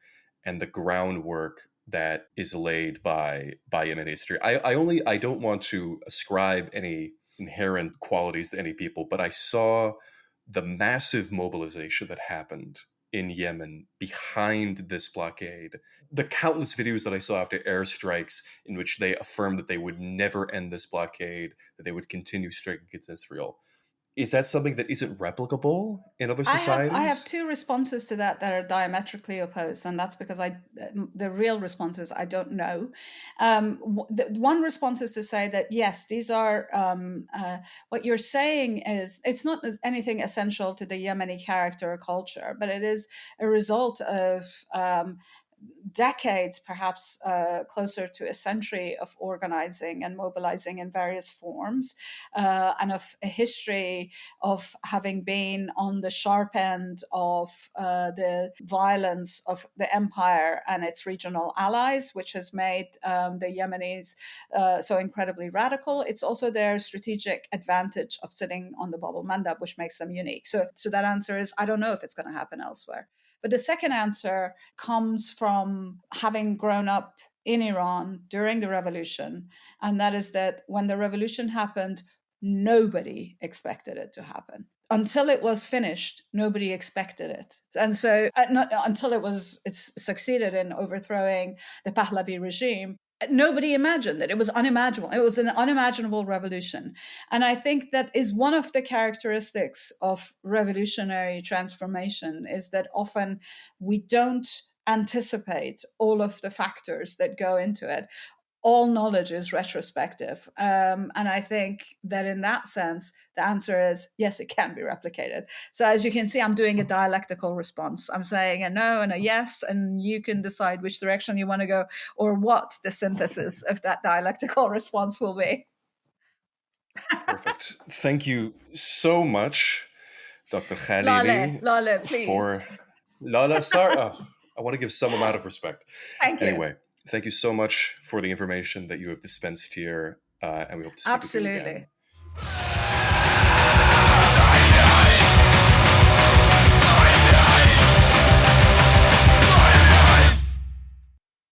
and the groundwork that is laid by Yemen history? I don't want to ascribe any inherent qualities to any people, but I saw the massive mobilization that happened in Yemen behind this blockade. The countless videos that I saw after airstrikes in which they affirmed that they would never end this blockade, that they would continue striking against Israel. Is that something that isn't replicable in other societies? I have two responses to that are diametrically opposed, and that's because the real response is I don't know. One response is to say that yes, these are what you're saying is it's not anything essential to the Yemeni character or culture, but it is a result of decades, perhaps closer to a century, of organizing and mobilizing in various forms, and of a history of having been on the sharp end of the violence of the empire and its regional allies, which has made the Yemenis so incredibly radical. It's also their strategic advantage of sitting on the Bab el-Mandab, which makes them unique. So that answer is I don't know if it's going to happen elsewhere. But the second answer comes from having grown up in Iran during the revolution, and that is that when the revolution happened, nobody expected it to happen. Until it was finished, nobody expected it. And so until it succeeded in overthrowing the Pahlavi regime, nobody imagined it. It was unimaginable. It was an unimaginable revolution. And I think that is one of the characteristics of revolutionary transformation, is that often we don't anticipate all of the factors that go into it. all knowledge is retrospective. And I think that in that sense, the answer is yes, it can be replicated. So as you can see, I'm doing a dialectical response. I'm saying a no and a yes, and you can decide which direction you want to go or what the synthesis of that dialectical response will be. Perfect. Thank you so much, Dr. Khalili. Laleh, please. Laleh, sorry. I want to give some amount of respect. Thank you. Anyway, thank you so much for the information that you have dispensed here, and we hope to speak with you again.